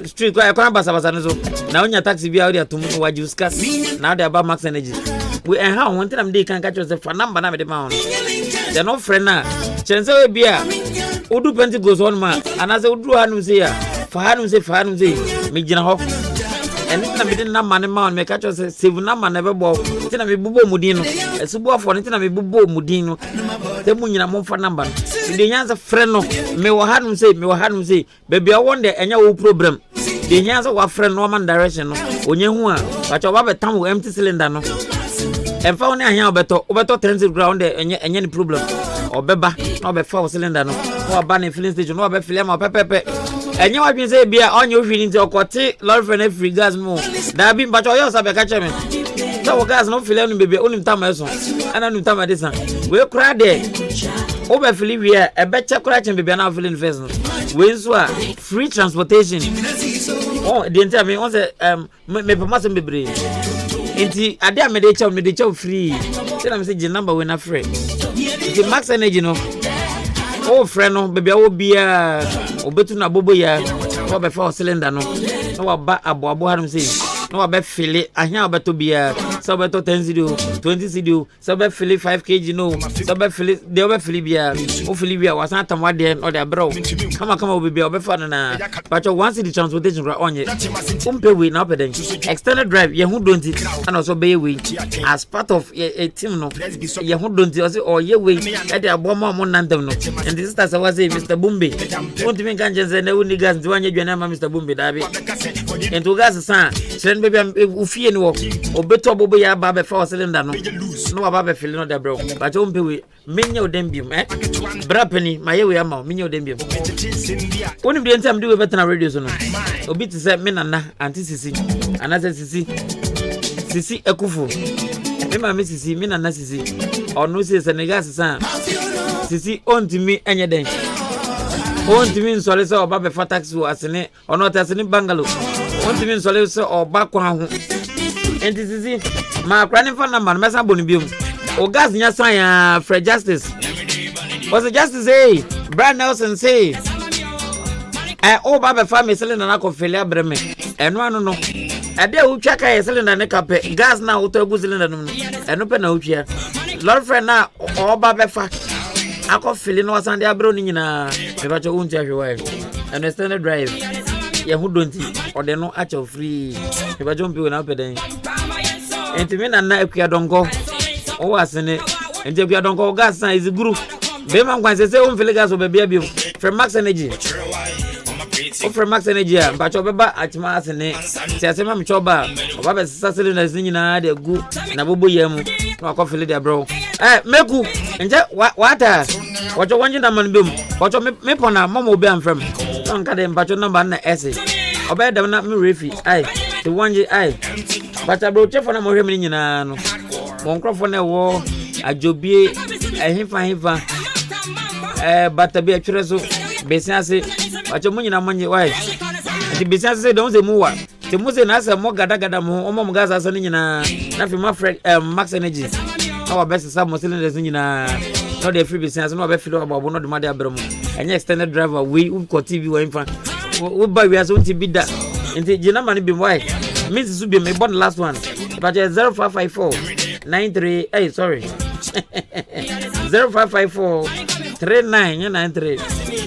street kwa kwa basa no so na onya taxi bia o dia tum waji uskas na dia ba max energy we en ha won tinam dey kan ka cho say fa number na me de ma on they no friend na chense we bia odu penti goes on ma anase odu hanu say ya fa hanu say me gina ho and na me de na man ma on me ka cho say save na man na be bo tina me bubo mudin no esubo afo tina me bubo mudin no te munyina mo fa number de nyanza friend no me wo hanu say baby I want the enya wo problem de nyanza wa friend no man direction no onye hu a ba cho ba betam wo empty cylinder no emfa woni ahia obeto 10 ground enye ni problem obeba na obefa wo cylinder no wo ba na filling station no obefill ma pepepe enye wa bin say bia onye ofili nti okoti lorry for free gas mo da bi ba cho yo sabe ka cheme so wo gas no fill no bebe onim tam eso ana nim tam de san we kra de obefill wi e be che kra chen bebe na filling first no we so a free transportation oh the entire me on say me promise bebre enti ade a me de chow free say na me say number we na free the max energy no oh friend no baby wo bia obetu na bobo ya wo be fa cylinder no no wa ba abo harum say no wa be fill ahia obeto bia so obeto 10 cedi 20 cedi so be fill 5 kg no so be fill de be fill bia o fill bia wa san tamwa de no de bro kama obebi obe fa na but once the transportation ra onye umpe we na peden extended drive ye hu donti and also be we as part of a team no ye hu donti o ye we e de aboma mo nantem no and the sister say Mr Bumbe won't me kan jense na uni gas dwanye dwana ma Mr Bumbe dabi and to gas san send baby ufie ni wo obeto bobo ya ba be fa cylinder no no ba be fill no de bro but umpe we menya odembium brapeni maye we ama menya odembium oni bi ntem de we betana radio so no obi ti say me nana anti sisi anase sisi ekufu me ma me sisi me nana sisi onu se Senegal san sisi ontimi enye den ontimi nsole se oba be fa taxi wo asene ono ta asene bangalo ontimi nsole se oba kwa ho enti sisi ma kra ne fa na man mesa boni biom o gas nya san ya Fred Justice was it Justice say Brad Nelson say o baba family cylinder na ko fele abreme eno anu no ade a utwa ka cylinder ne kape gas na uto egu cylinder no eno pe na utwa lord friend na o baba fa akọ fele no san de abro ni nyina me ba cho unti ahwe eno extended drive ye hu donti o de no acha free me ba jompi na peden enti me na ekua dongo o wasene enti ekua dongo gas na is group be man kwan se o mfele gas o be bia bi from max energy offer max energy but obeba atima asene ti asema me choba oba be sasele na zinyina de gu na bobo yam na akofele de bro meku nje wata wacho wanje na man bem wacho me pona mama obi amfrem nka de mpacho number na ese oba dem na me refi ai the wanje ai but bro chefo na mo hwem ni nyina no mo nkrofo na wo ajobie ehimfa batabi atwere so besiase wacho munyina manye wai ti besiase don se muwa ti muze na asa mo gada mo omo gaza asa nyina na fi max energy our best some cylinders nyina no dey free besiase no be feel about no de ma de abramo enye extended driver we ko TV we infa we buy we aso nti bida nti jina mani bi wai means to be me born last one but 0554 93 sorry 0554 3993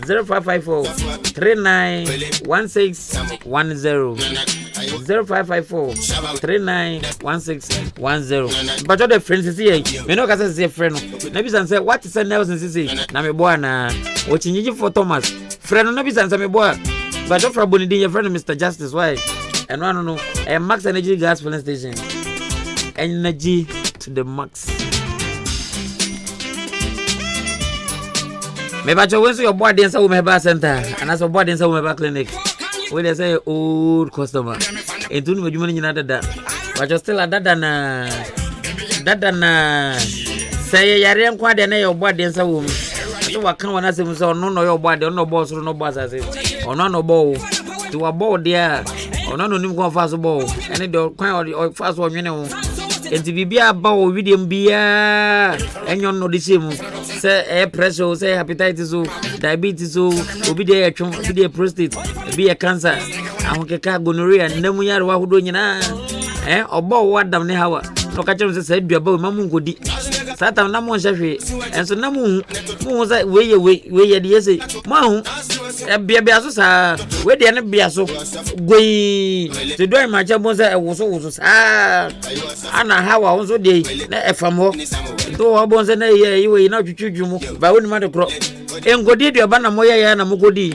0554 391610 0554 391610 but the friends see me no ka say friend na bi san say what is Nelson say na me boy na o chinyiji for Thomas friend no bi san say me boy but of raboni din your friend Mr. Justice why and no max energy gas filling station energy to the max. Maybe I should your body and so my center and as a body and so my clinic. When they say old customer, it don't you money another that. But you're still a dadana. Say Yariam quite an your body and so you are coming as him so no your body, no boss or no boss as it or no bow to a bow there or no new go fast bow and it don't quite fast one, you know. And to be a bow with him beer and you know the same. Say pressure, say hepatitis, diabetes, obedient, prostate, be a cancer. I want a gonorrhea, and then we are who do you know? Or bow what damn hour. No catcher said, you about Mamu could be Satan Namon Shafi, and so Namu was that way at the essay. Mamu, a beasosa, where the enemy beaso, way to do my job was also Anna how I was so day, if I'm more. Do I bones and you were not to choose you, but wouldn't matter crop. And go did your banner moya and Mugodi.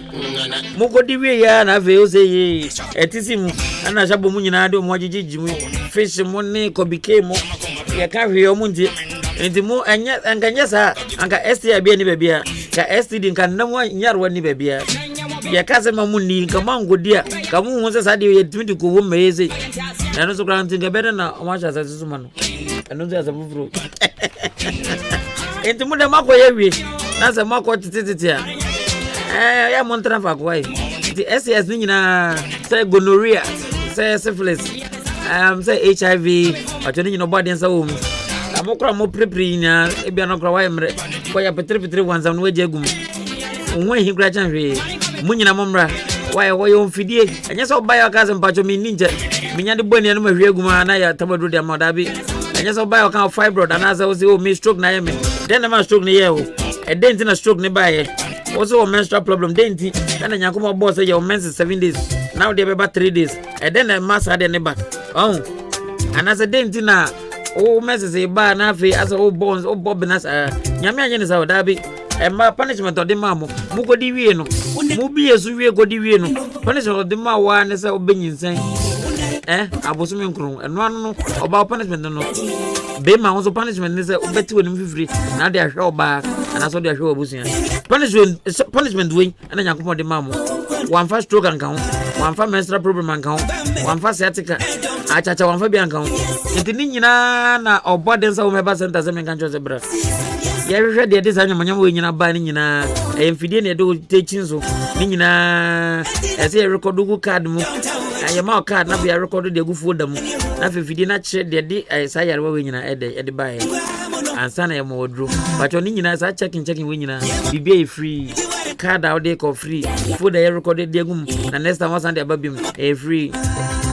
Mugodi, we are and I feel say, at him, and I shall be munado, Moji, fish money, could became more. You can't hear your mundi. And the more and yet, and can yes, and can ST be any baby. Can ST can no one yard when you baby. Your cousin Mamundi, come on, good dear. Come on, once I did 20 go home, easy. And also granting a better now, much as a woman. And there's a move through. Into Muda Mako, that's a Mako Tititia. I am on traffic. Why? The SS Nina say gonorrhea, say syphilis, say HIV, or turning nobody in so. I'm more preprina, if you are not crying, for your petri ones on Wajagum. When he graduated, Munina Momra, why you feed and just buy a cousin Pachomi Ninja, Minya Bunny and Maguma, and I Tamadu de Modabi. And just buy a count of fibroid and as I was me stroke Naomi. Then I'm a stroke near you. A dent in a stroke nearby. Also a menstrual problem, dainty. And a Yakuma boss say your men's 7 days. Now they have about 3 days. And then a mass had a neighbor. Oh, and as a dainty now, oh, messes a bar nafi as old bones, oh, Bobinas, Yamian is our dabby. And my punishment of the mammo, Muko Divino, Mubi as we go Divino, punishment of the Mawan is our opinion saying. I was and one about punishment. No, Bema also punishment is a better when free. Now they are show back, and I saw their show bushing. Punishment wing, and then you come the mammo. One fast stroke and count, one fast menstrual problem and count, one fast sciatica. I touch one for Bianca. In the Nina or bodies of my bus and doesn't country zebra. You read the design of my young in a binding in a infidel do teaching so. Nina, as a record card. I am our card, not be a recorded the good for them. Not if you did not share the day, I say you're winning at the buy. And son, I am more drew. But your Nina is checking winning. Be free. Card out there for free. Food I recorded the room. And next time I was on the baby, a free.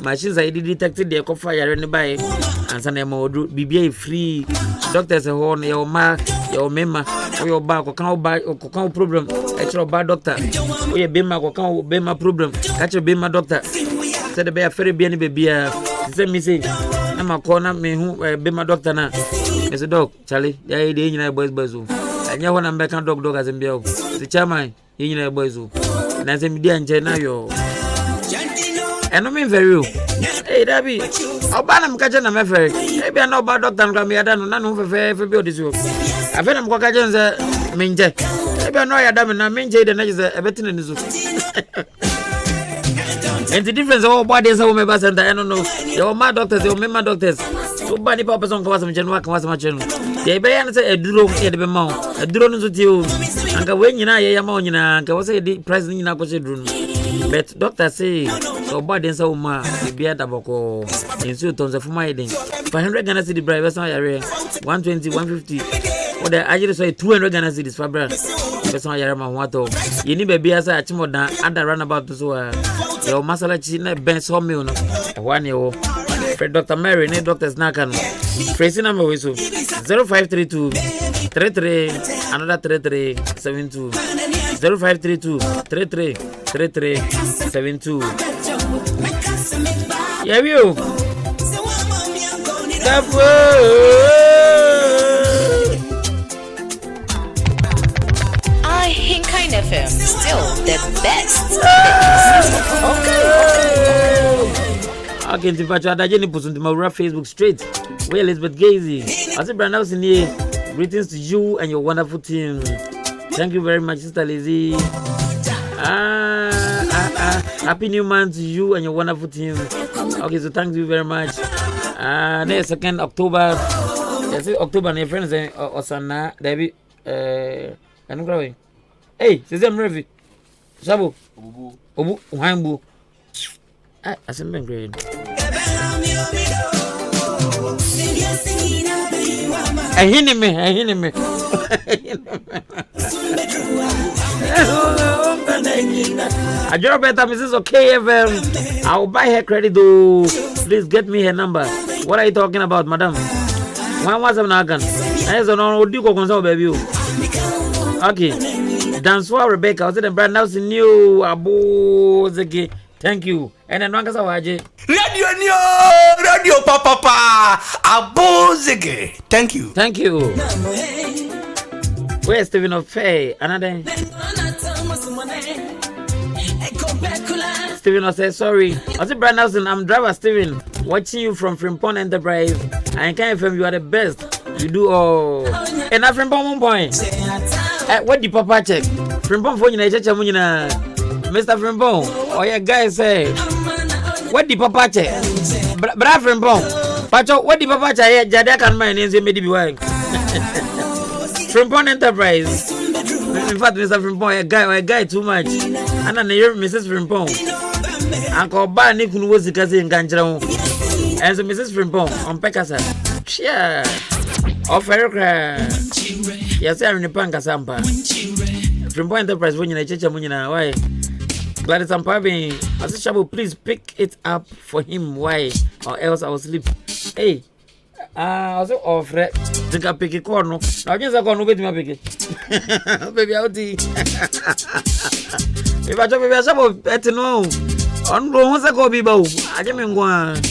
Machines I detected their fire in the buy. And son, I am more drew. Be free. Doctors a horn, your mark, your member, or your back, or can't buy or can't problem. Actual bad doctor. Or your bema or can't be my problem. Catch a bema doctor. Said the bear very baby. Send me say, I'm a corner me who be my doctor now. It's a dog, Charlie. Yeah, the boys. And you want to make a dog as a bill. The chairman, boys. and I say media and yo. And I mean very real. Hey, Debbie, I'll ban him catching a mefer. Maybe I know about Doctor and Grammy. I don't know for build this work. I've been him catching the minje. Maybe I know I damn and I mean, the next a better in the zoo. And the difference of all bodies are members, and I don't know. They were my doctors, they were my doctors. So, body purpose on Kawasam General Kawasam channel. They began to say a drone at the mouth, a drone to you. And when you know, Yamon, was a president in a drone. But doctor say, so body and so ma, the beer tobacco, in suit on the formiting. 500 Ghana City drivers on area, 120, 150. Or the actually say 200 Ghana Cities for bread. That's why you're my water. You need a beer, I more than other runabout to so. Your masala china ben so me no. 1 year. For Dr. Mary, ne doctors nakan. Tracy number we so 0532 33 another 33 72 0532 33 33 72. Yeah, you. Ahenkan FM, still the best. Okay, if I try to put on my Facebook straight. Well, Elizabeth Gazy. I said, Brandon in here. Greetings to you and your wonderful team. Thank you very much, Sister Lizzie. Happy New Month to you and your wonderful team. Okay, so thank you very much. Next 2nd October. Yes, October, my friends, Osana, David. I'm growing. Hey, Cesar Murphy. Sabu. Obu. Uhambu. I said, I'm great. I hear me. I drop better, Mrs. Okay, FM. I'll buy her credit, though. Please get me her number. What are you talking about, madam? When was I nagan? I said, no, do you consult, baby? Okay. Dance for Rebecca. I said, the brand house in new Abu Zeki. Thank you. And then Wanka Sawaje. Radio Papa Abu Zeki. Thank you. Where's Stephen of Faye? Another. Stephen says sorry. I said, Brand Nelson, I'm driver Stephen. Watching you from Frimpong Enterprise. Ahenkan FM, you are the best. You do all. And I Frimpong 1 point. What the Papa check? Frimpong phone in a church, Mr. Frimpong. Oh, yeah, guys say. What the Papa check? Bra Frimpong. Pacho, what the Papa check? Jada can my name, maybe be wine. Frimpong Enterprise. In fact, Mr. Frimpong, a guy too much. And then hear Mrs. Frimpong. Uncle Barney could was the cousin in Ganjaro. And so Mrs. Frimpong on Pekasa. Share. Of Erica. Yes, I'm in the Pankasampa. Frimpong Enterprise when you church Munina. Why? Gladys and Pabi. I said, Shabu, please pick it up for him. Why? Or else I will sleep. Hey. I was offered. Think I pick a corner. Now, just I can't wait my pick it. Baby, I'll tea. If I talk about some better no. On once I go be bow. I didn't mean one.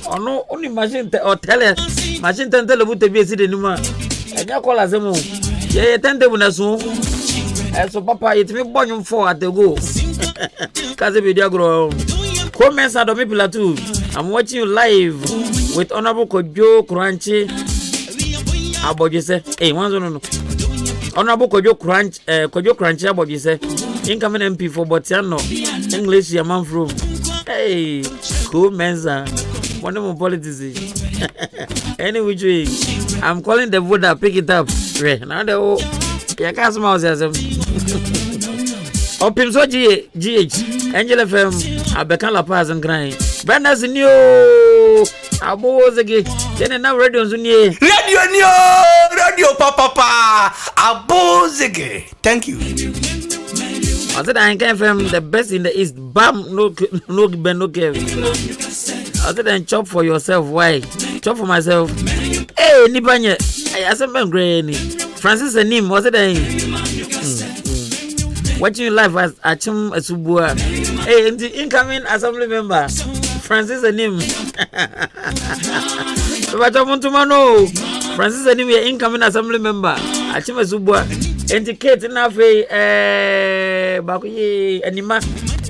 Oh no, only machine or tele. Machine tell about the basic anymore. And you call us a move. Yeah, 10 when I saw. And so, Papa, it's me born 4 at the go. Cause video grow. Comments are the people too. I'm watching you live with Honorable Kojo Crunchy. About you say, hey, one no. Honorable Kojo Crunchy about you say. Incoming MP for Botiano. English, your man from. Hey, cool mensa. One more politics. Anyway, I'm calling the voter, pick it up. Now the whole. Yeah, can't smile as Opim so GH. Angel FM. I become La Paz and crying. Brandon's new. Abu Zeki. Then now radio Zunie. Radio Papa. Abu Zeki. Thank you. I said Ahenkan FM the best in the East. Bam no care. I said then chop for yourself. Why? Chop for myself. Hey, Nibanye. I said man granny. Francis and him was it watching you live as Achim Asubua. Hey, incoming assembly member Francis and him. But I want to know Francis and him, incoming assembly member Achim Asubua. Kate na fe bakoye anima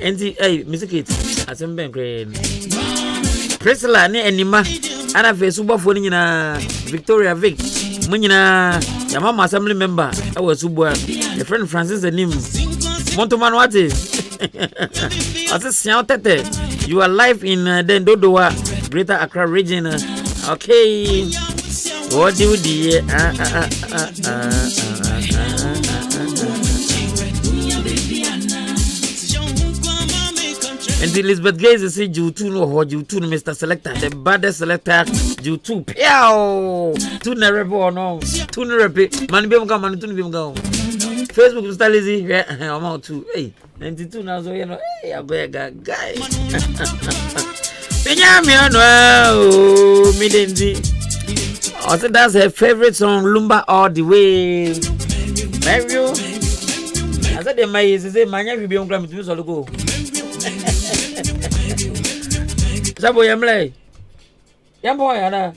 Mr. Kate asembe nkre Priscilla ne anima ana fe subafo ni nyina Victoria Vic mun nyina ya mama assembly member awa subwa the friend Francis Anim Monto Manwati Assistant Tete you are live in Dodowa Greater Accra region okay what do you and Elizabeth Gaze say Jutu no ho Jutu no Mr. Selector the baddest selector Jutu piao tu na rebo no tu na repe man be mka man tu be mka Facebook Mr. Lazy amount to 92 now so you know I go guy Benjamin no me denzi also that's her favorite song Lumba all the way Mario I said the my say manya bi mka me tu so go Sabo yamle. Yambo yana.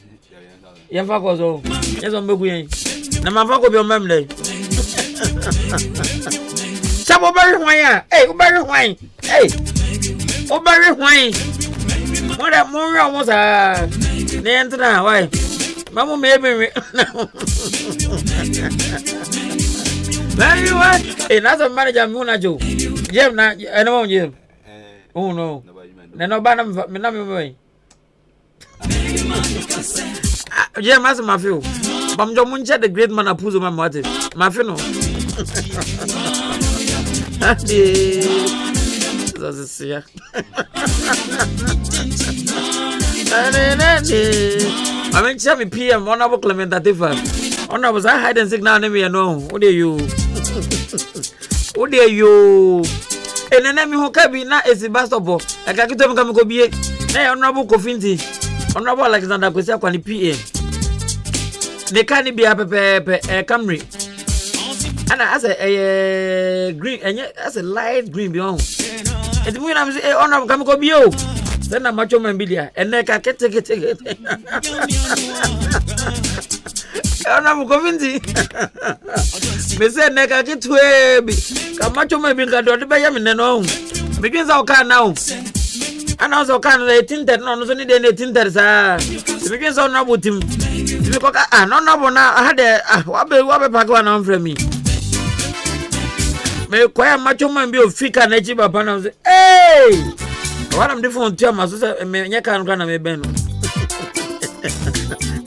Yamfa ko so. Yeso mbegu yen. Na mamfa ko bi o memle. Sabo bari hwan ya. Ubari hwan. Ubari hwan. Mora monra mo sa. Ne entra why. Mamu mebe. Very what? That's a manager Muna Joe. Jem na eno jem. Oh no. No bana me na me yeah mas ma feel bam jo munche the great man apuzo ma mate ma feel no ade so se ya I mean chami PM honorable Clement Atifa honorable I hide and seek now me no what do you enene mi ho kabi na esibastopo akakito mi kamiko bie na honorable Kofinti honorable Alexander Kwesi akwani PA ne kani bia pepe Camry ana as a green as a light green bi on eti mu na mi say honorable kamiko bie o then na macho man bilia ene ka kete ana Kofinti me say ne ka kitwe bi kamacho me bi ngado de be yam ne no me dwin za o kan now ana so kan 1830 no so ni de 1830 sa me dwin za na botim me ko ka no bona ha de wa be pack wa na mfra mi me ko ya macho man bi o fika na chi baba na say what am different to am so me nya kan na me ben no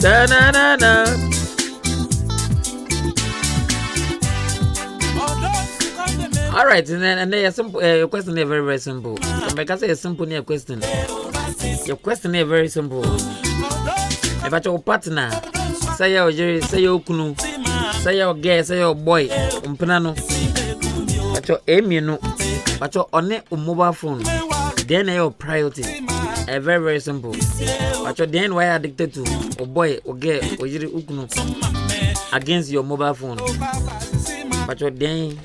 na all right, and then simple. Your question is very simple. Because it's simple, your question. Your question is very simple. If I your partner, say your Jerry, say your kunu, say your girl, say your boy, umpanano. But your aim, you know, but your on it mobile phone. Then your priority. Very simple. But your then why addicted to or boy or girl or Jerry ukunu against your mobile phone. But your then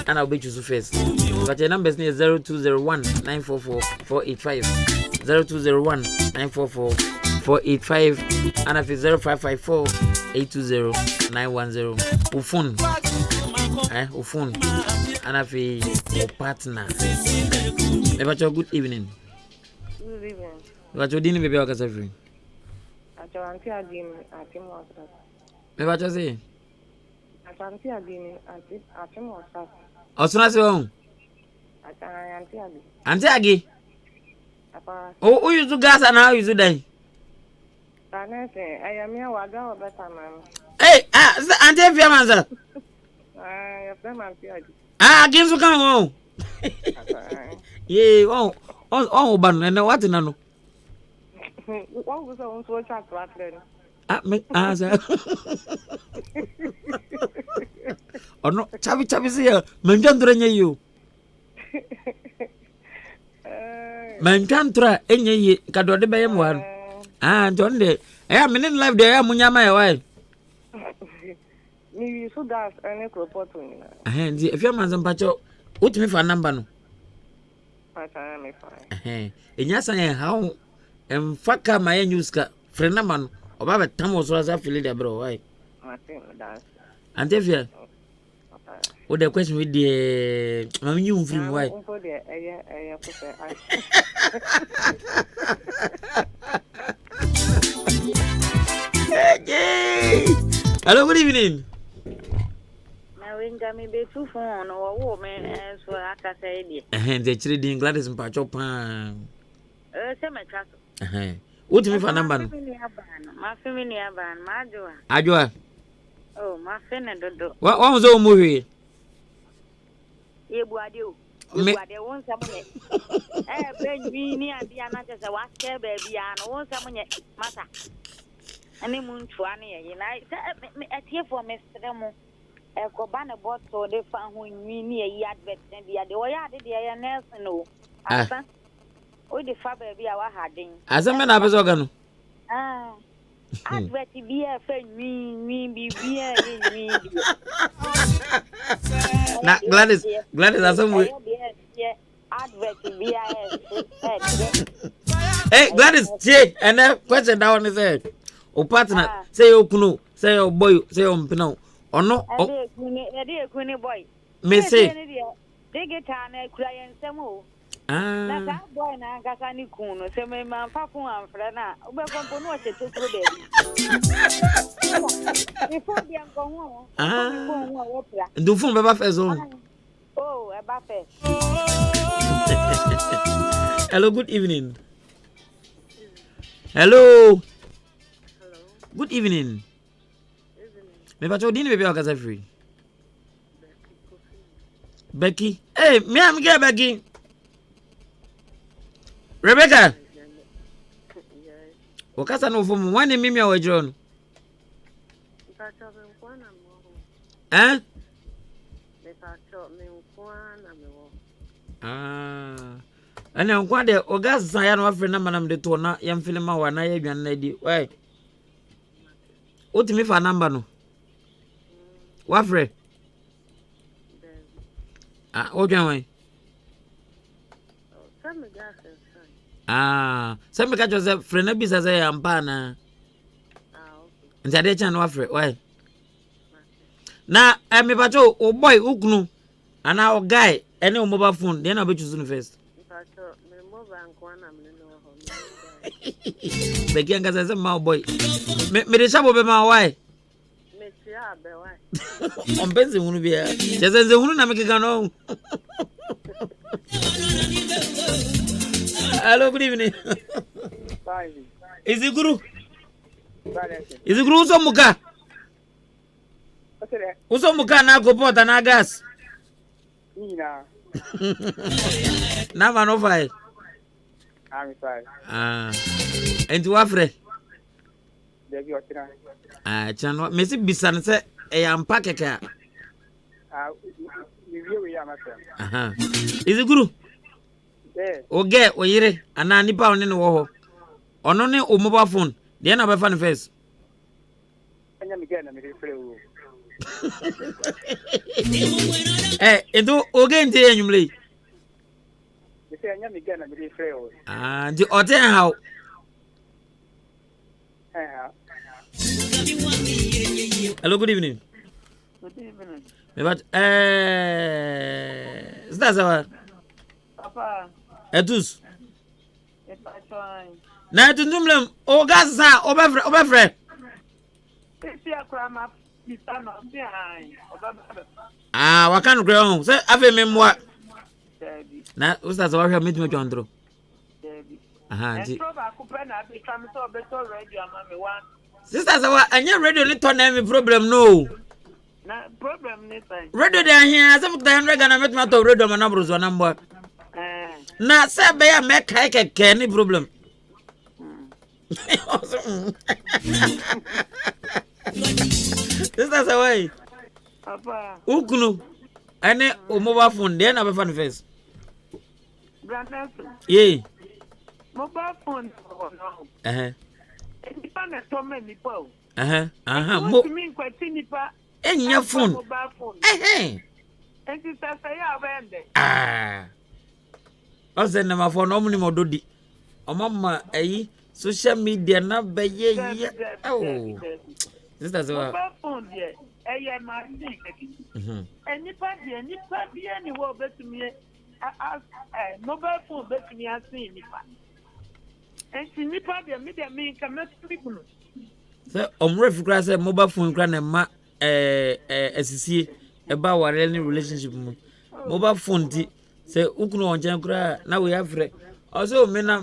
and I'll be choose first. But your number is 0201 944 485 0201 944 485 and if it's 0554 820 910 Ufun Ufun and if your partner. Never good evening. Good evening. But your dinner baby was free. At your auntie again at him was that. Never just say. At auntie again at him was that. Osuna se won. At auntie again. Auntie again. Apa. Oh, you do gas and how you do that? Anese, I am here waga better man. Hey, auntie Fiaman sir. Your friend auntie again. Again so come on. Yeah, oh, ban and what in no. What was on so chat right then? Sir. Oh no, Chabi say, Manjantra you. Manjantra, any Kado de Bayam one. John de. I am in life there, Munyama, why? Me, so that's any report to me. If your man's pacho, put me for a number. No. I am fine. And yes, I how and Faka my news friend man, or Baba Tamos was affiliated, bro. Why? I think that's. And if you What the question with the Mammy you from why? Hello, good evening. Now we got me be too phone or woman as well as I say. And the trading Gladys and Pacho Pan. Semi trust. What do you mean for number? My family ban, Majua. Ajua. Oh, my friend and do. What was the movie? You won't summon it. Bring me near the another, so I care, baby, and won't summon it, matter. Any moon 20, you know, at here for Mr. Demo. A cobana bought so they found who me near Yadvet and the other way I did the Nelson. No, oh, the father be our harding. As a man, I was organ. I'd bet to be a friend, me, be me. Now, Gladys, as some way. Hey, Gladys, check, and that question down his head. O partner, say oh kuno, say oh boy, say oh pino. Or no, oh, dear boy. May say, they get an crying some more. That boy, now got any kuno, so my man, Papa, and Frana, we're going to watch it to before the uncle. Do phone Baba Fezon. Oh, a buffet. Hello, good evening. Hello. Good evening. Me pacho dini bebe wakaza free. Becky. Hey, me am get Becky. Rebecca. Wakasa no fomu wani mimi wa John. Eh? Ana nkwa de ogas san ya no afre na manam de to na yam filima wa na ya dwan na di. Why? What me for number no? Wafre? What do you want? Some catch yourself, friend, be as I am pana. And the other channel, Wafre, why? Now, I'm a patrol, oh boy, Uknu, and our guy, any mobile phone, then I'll be choosing first. Begin as a my boy. Me the shop of my wife. On Benson won't be here. Just as the woman make it go. Hello, good evening. Is it Guru? Is it Guru Muka? Uso Muka na go pot and gas. Na man of I. I'm sorry. And to Afre. Channel, Missy Bissan said, I am Pakeka. Is it Guru? O get o yire ana nipa on ne wo ho ono ne o mobile phone de na be fa ne face anya mi get na mi free o ento o get nte enyumle de say anya mi get na mi free o di o ten how hello, good evening. Good evening. Me bat that's our Papa. Etus. Na tuntumlem o gasa obefre. Wakan gre on. Say afi memwa. Na usta so hwe metu chondro. Ji. Sister say anya radio ni to na me problem no. Na problem ni time. Radio dey here, some 100 Ghana metu to radio ma na brozo na mbo. Na se be ya me kai keke ni problem. This is the way. Papa. Ukunu. Ane o mobile phone dey na be fan face. Brother. Yeah. Mobile phone no. Nipa na to me nipa o. Mo. Mi nkwati nipa. Enya phone. Mobile phone. Enti sasa ya bende. Ose na ma phone omni mododi. Omama eyi social media na beye ye. Oh. This is what. Mobile phone there. ɛyɛ machine nipa deɛ ni wɔ betumi mobile phone betumi asen nipa nti nipa deɛ mi deɛ mi nka mɛtumi kunu sɛ ɔmmerɛ fikra sɛ mobile phone kra na ma asisie ɛba ware ne relationship mu mobile phone ti sɛ ukunu wɔn nkyɛn kra na wo yafrɛ ɔsɛ me na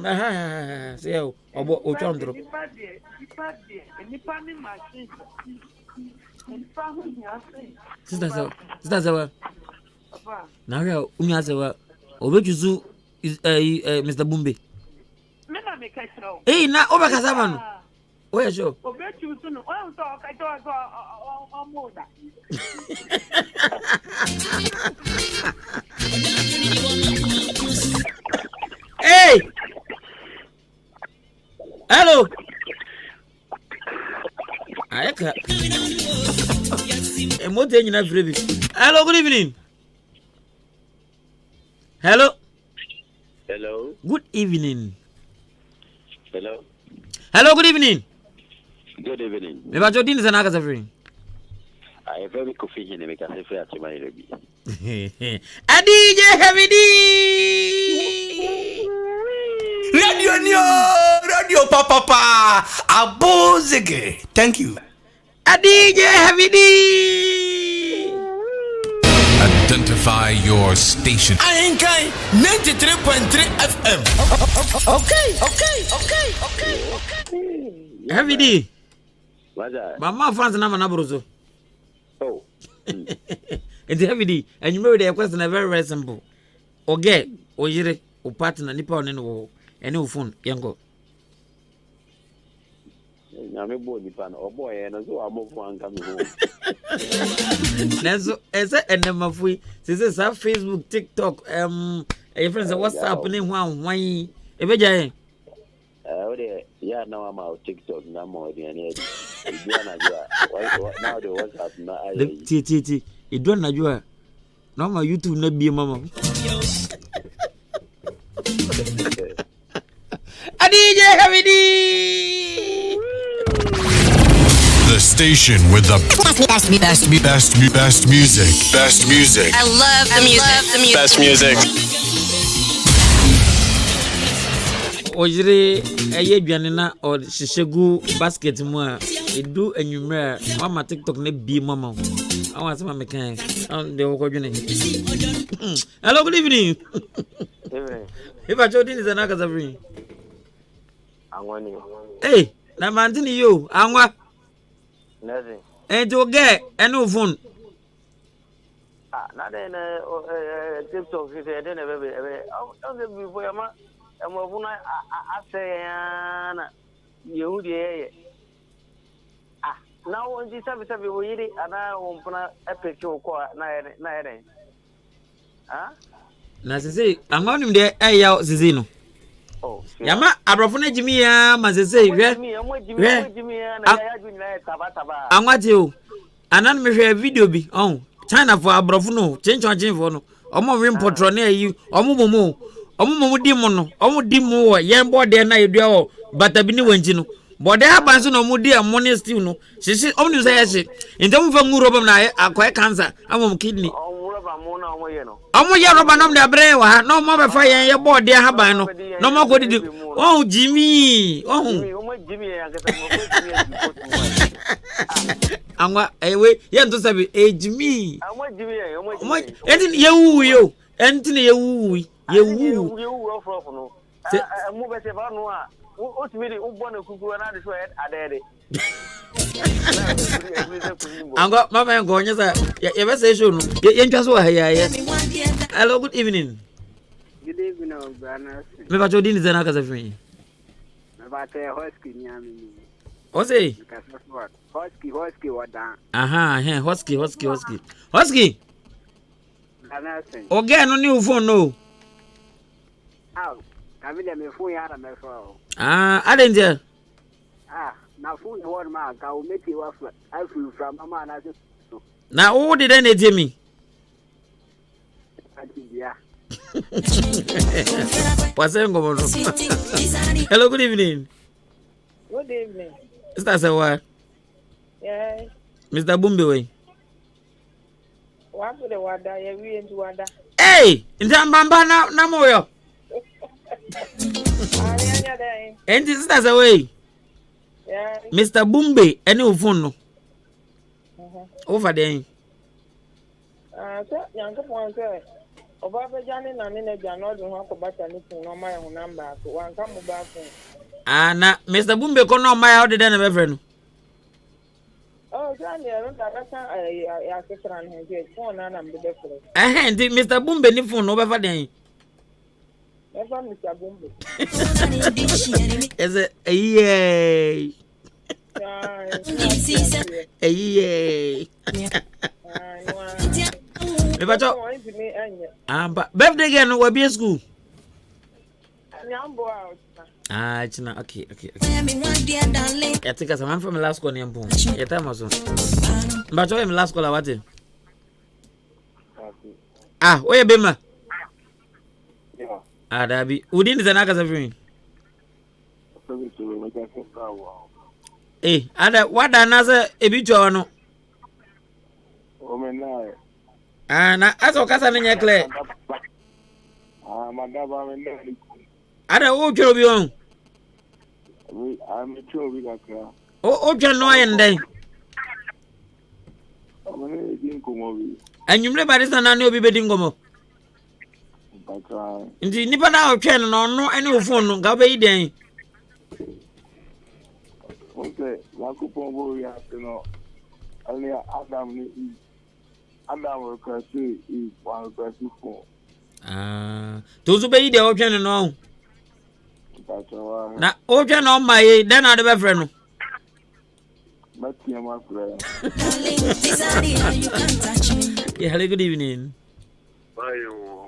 sɛ ɔbɔ otwa ndro nipa ni machine nipa ho nyase sister sɛ na hwɛ unya sɛ wa obechuzu Mr. Bumbe me na me ka kyerɛ na obakasa ba no oye sure obechuzu no o so ka kyerɛ so omoda Hey! Hello! Ayaka. Emote nyina free. Hello, good evening. Hello. Hello. Good evening. Hello. Hello, good evening. Good evening. Me ba jodin za na ka free. I very coffee here make us free at my rebi. DJ Heavy D. Radio Papa Abozege. Thank you. DJ Heavy D. Identify your station. Ahenkan 93.3 FM. Okay. Heavy D. What's that? Mama fans na manabrozo. Oh. It's Heavy D. And you know the question is very, very simple. Okay, or you or partner nipa on no any phone, yango. I'm a boy, Nipan, or boy, and so I'm one coming home. Nazo ese enema fui sese sa Facebook TikTok a friends WhatsApp ni hwan e beja yeah, now I'm out TikTok now more than now the WhatsApp na ti e don na jua na ma YouTube na bie mama DJ Heavy D. The station with the best music. Best music. I love the music. Best music. Ojire eye aduane na o hihegu basket mu a edu anwumre a mama TikTok na bi mama awan se mama kan de wo kodwene. Hello, good evening. If I told you is anaka zavri Angwani. Hey, na mantini yo anwa Nothing. To get any phone. Not then TikTok is a dinner baby. I'll give you for your man. And when I say, you now on this service, we will eat it, and I won't put a picture of night. Huh? Nasi, I'm on him there. Hey, out Zizino. Oh, Yama, abrafune Jimmy, Mazese, I'm what you. And then me share video be on China for abrafuno, change on change for no. Omo rim potrone you, omo dimono, omo dimo, yan board there na you do, but I be new engine. But there happens no more dear money still no. She said, only say she. In terms of Muroba, I acquire cancer, I'm kidney. Omo ya roba nom de brewa no more fire your board there habano no more go do oh Jimmy anwa ewe ye nto sabi Jimmy entin ye wu yo entin ye wu mo be se ba no a o ti me o bo na kuku na de so adede Ango mama ngo nyesa ye be say show no ye ntwa so ha ya. Hello, good evening. Good evening, Brana. Me ba jodi ni zana ka safin. Me ba te husky ni ami. O say husky wada. Aha, husky. Brana say. O ge no ni phone no. Ah, kamile me phone ya na me phone. Adenje. Na phone word ma ka o make you afu from mama na so. Na who did any tell me? Hello, good evening. Good evening. Is that what? Yes. Mr. Bumbe way. What for the water? We into water. Hey, in Zambamba na moyo. And this is away. Yeah. Mr. Bumbe, any ufuno. Over there. So young one say. Obaba Johnny na nene jano do ho ko bata ni no my number so wan ka mobile phone. Na Mr. Bumbe ko no my how did na be friend. Oh, Johnny, I don't have ya sekran he je phone na am be friend. Ndi Mr. Bumbe ni phone no be fa den. Never Mr. Bumbe. Is it yeah. But birthday again will be school. It's not okay. I think I'm from the last one. Yeah, time also. But I'm last call. What? Where you been, ma? That be. Who didn't the nagas of me? Eh, what another a bit no. Na aso kasa na nyekle. Madaba Ada o joro bi on. I'm sure we got clear. O joro no ayen den. Anyumle barista na ne obi bedi ngomo. Ndi nipa na o twen no no ene o phone no ga be yi den. Okay, la kupombo ya no. Ali Adam ni will kasi is one person phone. Those be the option no. Na option on my then I the friend. But you my friend. Yeah, hello, good evening.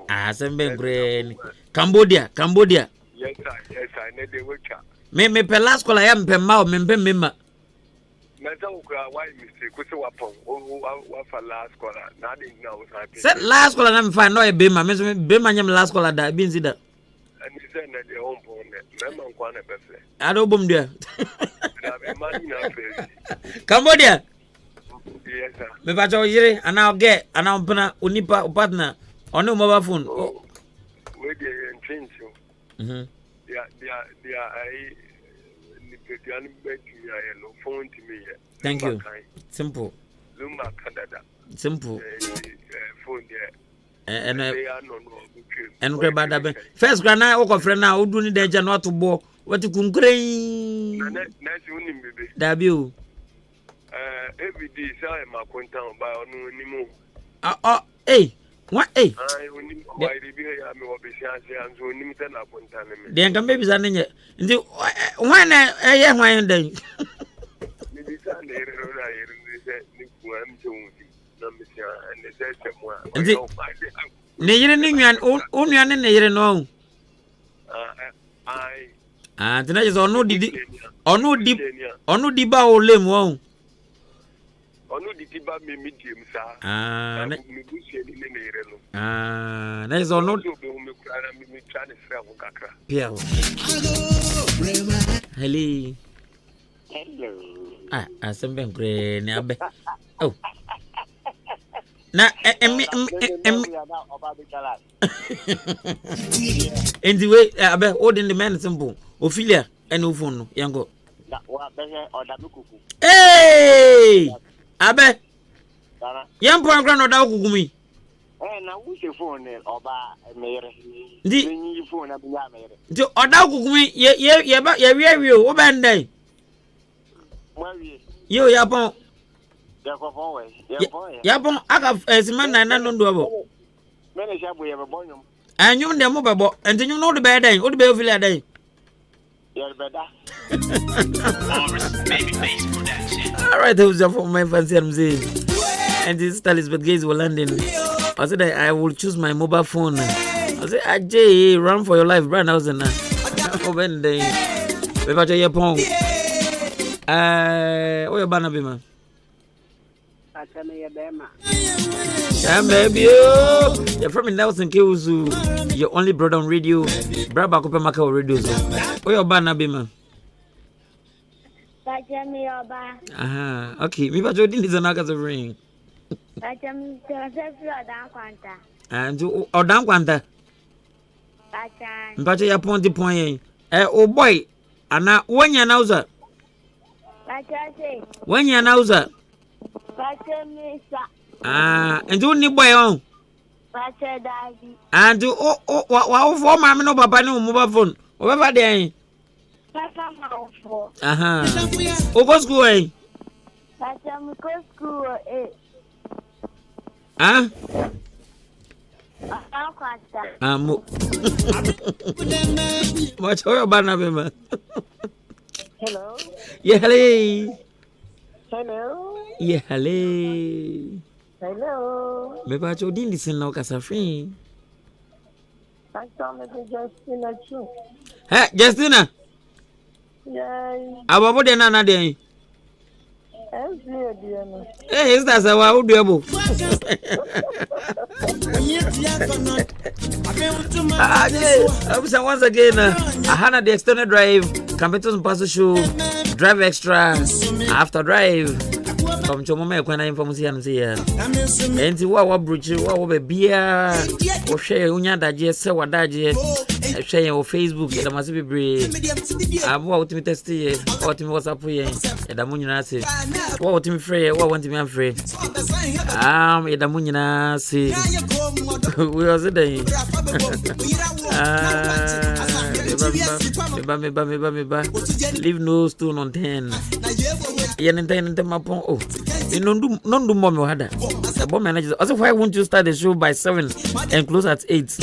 Sembe great. Cambodia. Yes, I need the worker. Me pelas kola ya mpema o mema. Meta ukra why mistake kusi wapon wa for last caller na dey now happy. Set last caller na mfa no e bema me bema nyam last caller da bi nzi da. Ani say na dey home pon ne mema nkwa na befe. Ado bom dia. Na be man na fe. Cambodia. Yes sir. Me ba cho yire ana oge ana mpana unipa partner ono mobile phone. We dey change you. They Thank you. Simple. Lumba Canada. Simple. Phone there. And grab that. First grana o friend na odu ni danger no to bo. What you kunkren. Next unim baby. Dabiu. Every day say my content by onu nimu. Hey. What I unim why dey be here me obesia say anzo unim te na content me. Den kan baby za nenye. Ndi when eh hwan den. Me bi sa na ere no na ere ni say ni ku am je unti na me sia and say semwa. Ndi ne yire ni nwan onua ne yire no. Tina je onu di ba o lem wo. Onu di ba me medium sa. Na me busie ni ne ere no. Na je onu me kura na me try na fra ko kakra. Pia. Hello. Asembe ngre ni abe. Oh. Na anyway abe odin the man simple. Ophelia and phone no yango. Hey! Abe. Yam program no da okugumi. Na wo se phone oba mere. Ndi ni phone na biya mere. Ndi oda okugumi ye ba ye wi o ba ndai. Yo ya pon. Ya ko pon we. Ya pon aka esima na no ndo abo. Me na sha bo ye be bonyum. Anyum de mo bebo. Enti nyum no de be dan. O de be Ophelia dan. Ya be da. All right, that was for my fancy MC. And this style is but guys were landing. I said I will choose my mobile phone. I said Ajay, run for your life, brand house and when they we got your phone. Oh your banner be man. Baby, you're from Nelson Kills. Your only brother on radio. Braba Kupa Maakye radio. Oh your banner be man. Okay, me but you didn't is an ring. And you or down quanta. But you point the point. Oh boy, and now when you know that. When you know that. And you need boy on. And you what for mamma no papa no mobile phone. Whatever they. Go school, eh? Huh? What's your banana? Hello. Yeah, hello. Hello. Yeah, hello. Hello. Me ba cho din listen now kasafin. I told me to Justina too. Hey, Justina. Yay. Ababo de na de. Hey, is that how I do able? Once again, I had the extended drive, Campus Pass Show, Drive Extra, After Drive. From Chomome, when I information here. And what bridge, what be beer, or share Unya Daje, what Daje, share on Facebook, it must be brave. I'm what me test here, what me was up here, and the moon say, what me free, what want me afraid. At the moon say, we was a day. Leave no stone on 10. Oh, you don't do more had the bomb manager. Also, why won't you start the show by 7 and close at 8?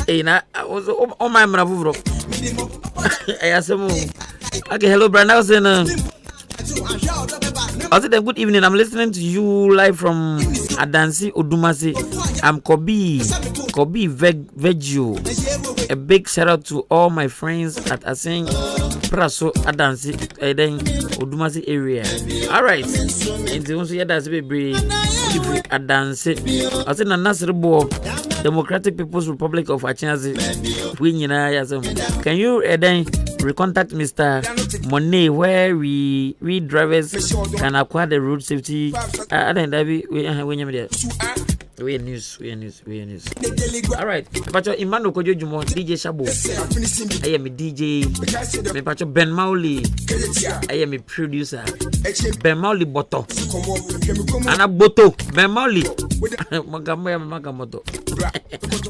I was on my bravo. I asked him, okay, hello, Brandon. I said, good evening. I'm listening to you live from Adansi Odumasi. I'm Kobe Vegio. A big shout out to all my friends at Asing Praso Adansi Odumasi area. All right. And the also that's be Adansi. I said Nasrbo Democratic People's Republic of Achinasi. Can you then recontact Mr. Monet where we drivers can acquire the road safety? I don't know. We news. All right. Pacho Imano Kojo Jumo, DJ Shabo. I am a DJ. Me Pacho Ben Mauli. I am a producer. Ben Mauli Boto. Ana Boto. Ben Mauli. Magamoto.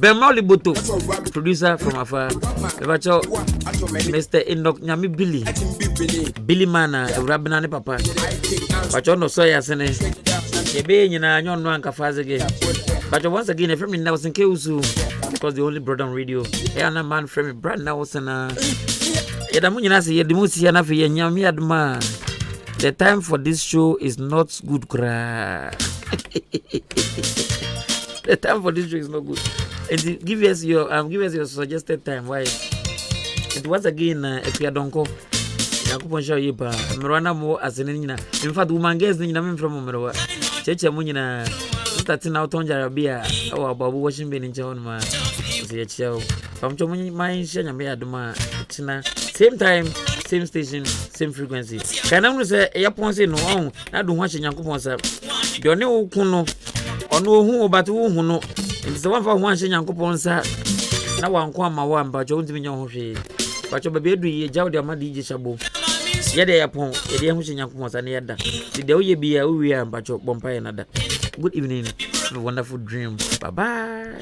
Ben Mauli Boto. Producer from afar. Me Pacho Mr. Enoch Nyami Billy Mana. Rabinani Papa. Pacho no soya sene. Kebe nyina nyon no anka fazege. But once again, if I'm Nelson Keusu, because the only brother on radio, and a man from Brand Nelson, the time for this show is not good. The time for this show is not good. And give us your suggested time. Why? And once again, if you don't go, Yakupon show you, Marana more as an Nina. In fact, woman guess Nina from Merawa. Checha Munina. Starting out on Jarabia or Babu washing bin in John Ma. From Chomini, my Shana Duma, same time, same station, same frequency. Can I say Yapons in no, I don't watch Yankuponsa. Your new Kuno or no who but who know. It's the one for one Yankuponsa. Now one quam my one, but Jones in your shade. But your baby, Jaudia Madi Shabu. Yet upon a dear Yankuponsa near that. The day be a we are, but your Bompire another. Good evening. Have a wonderful dream. Bye bye.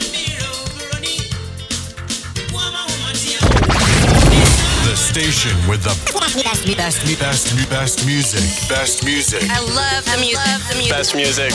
The station with the best music. Best music. I love the music. Best music.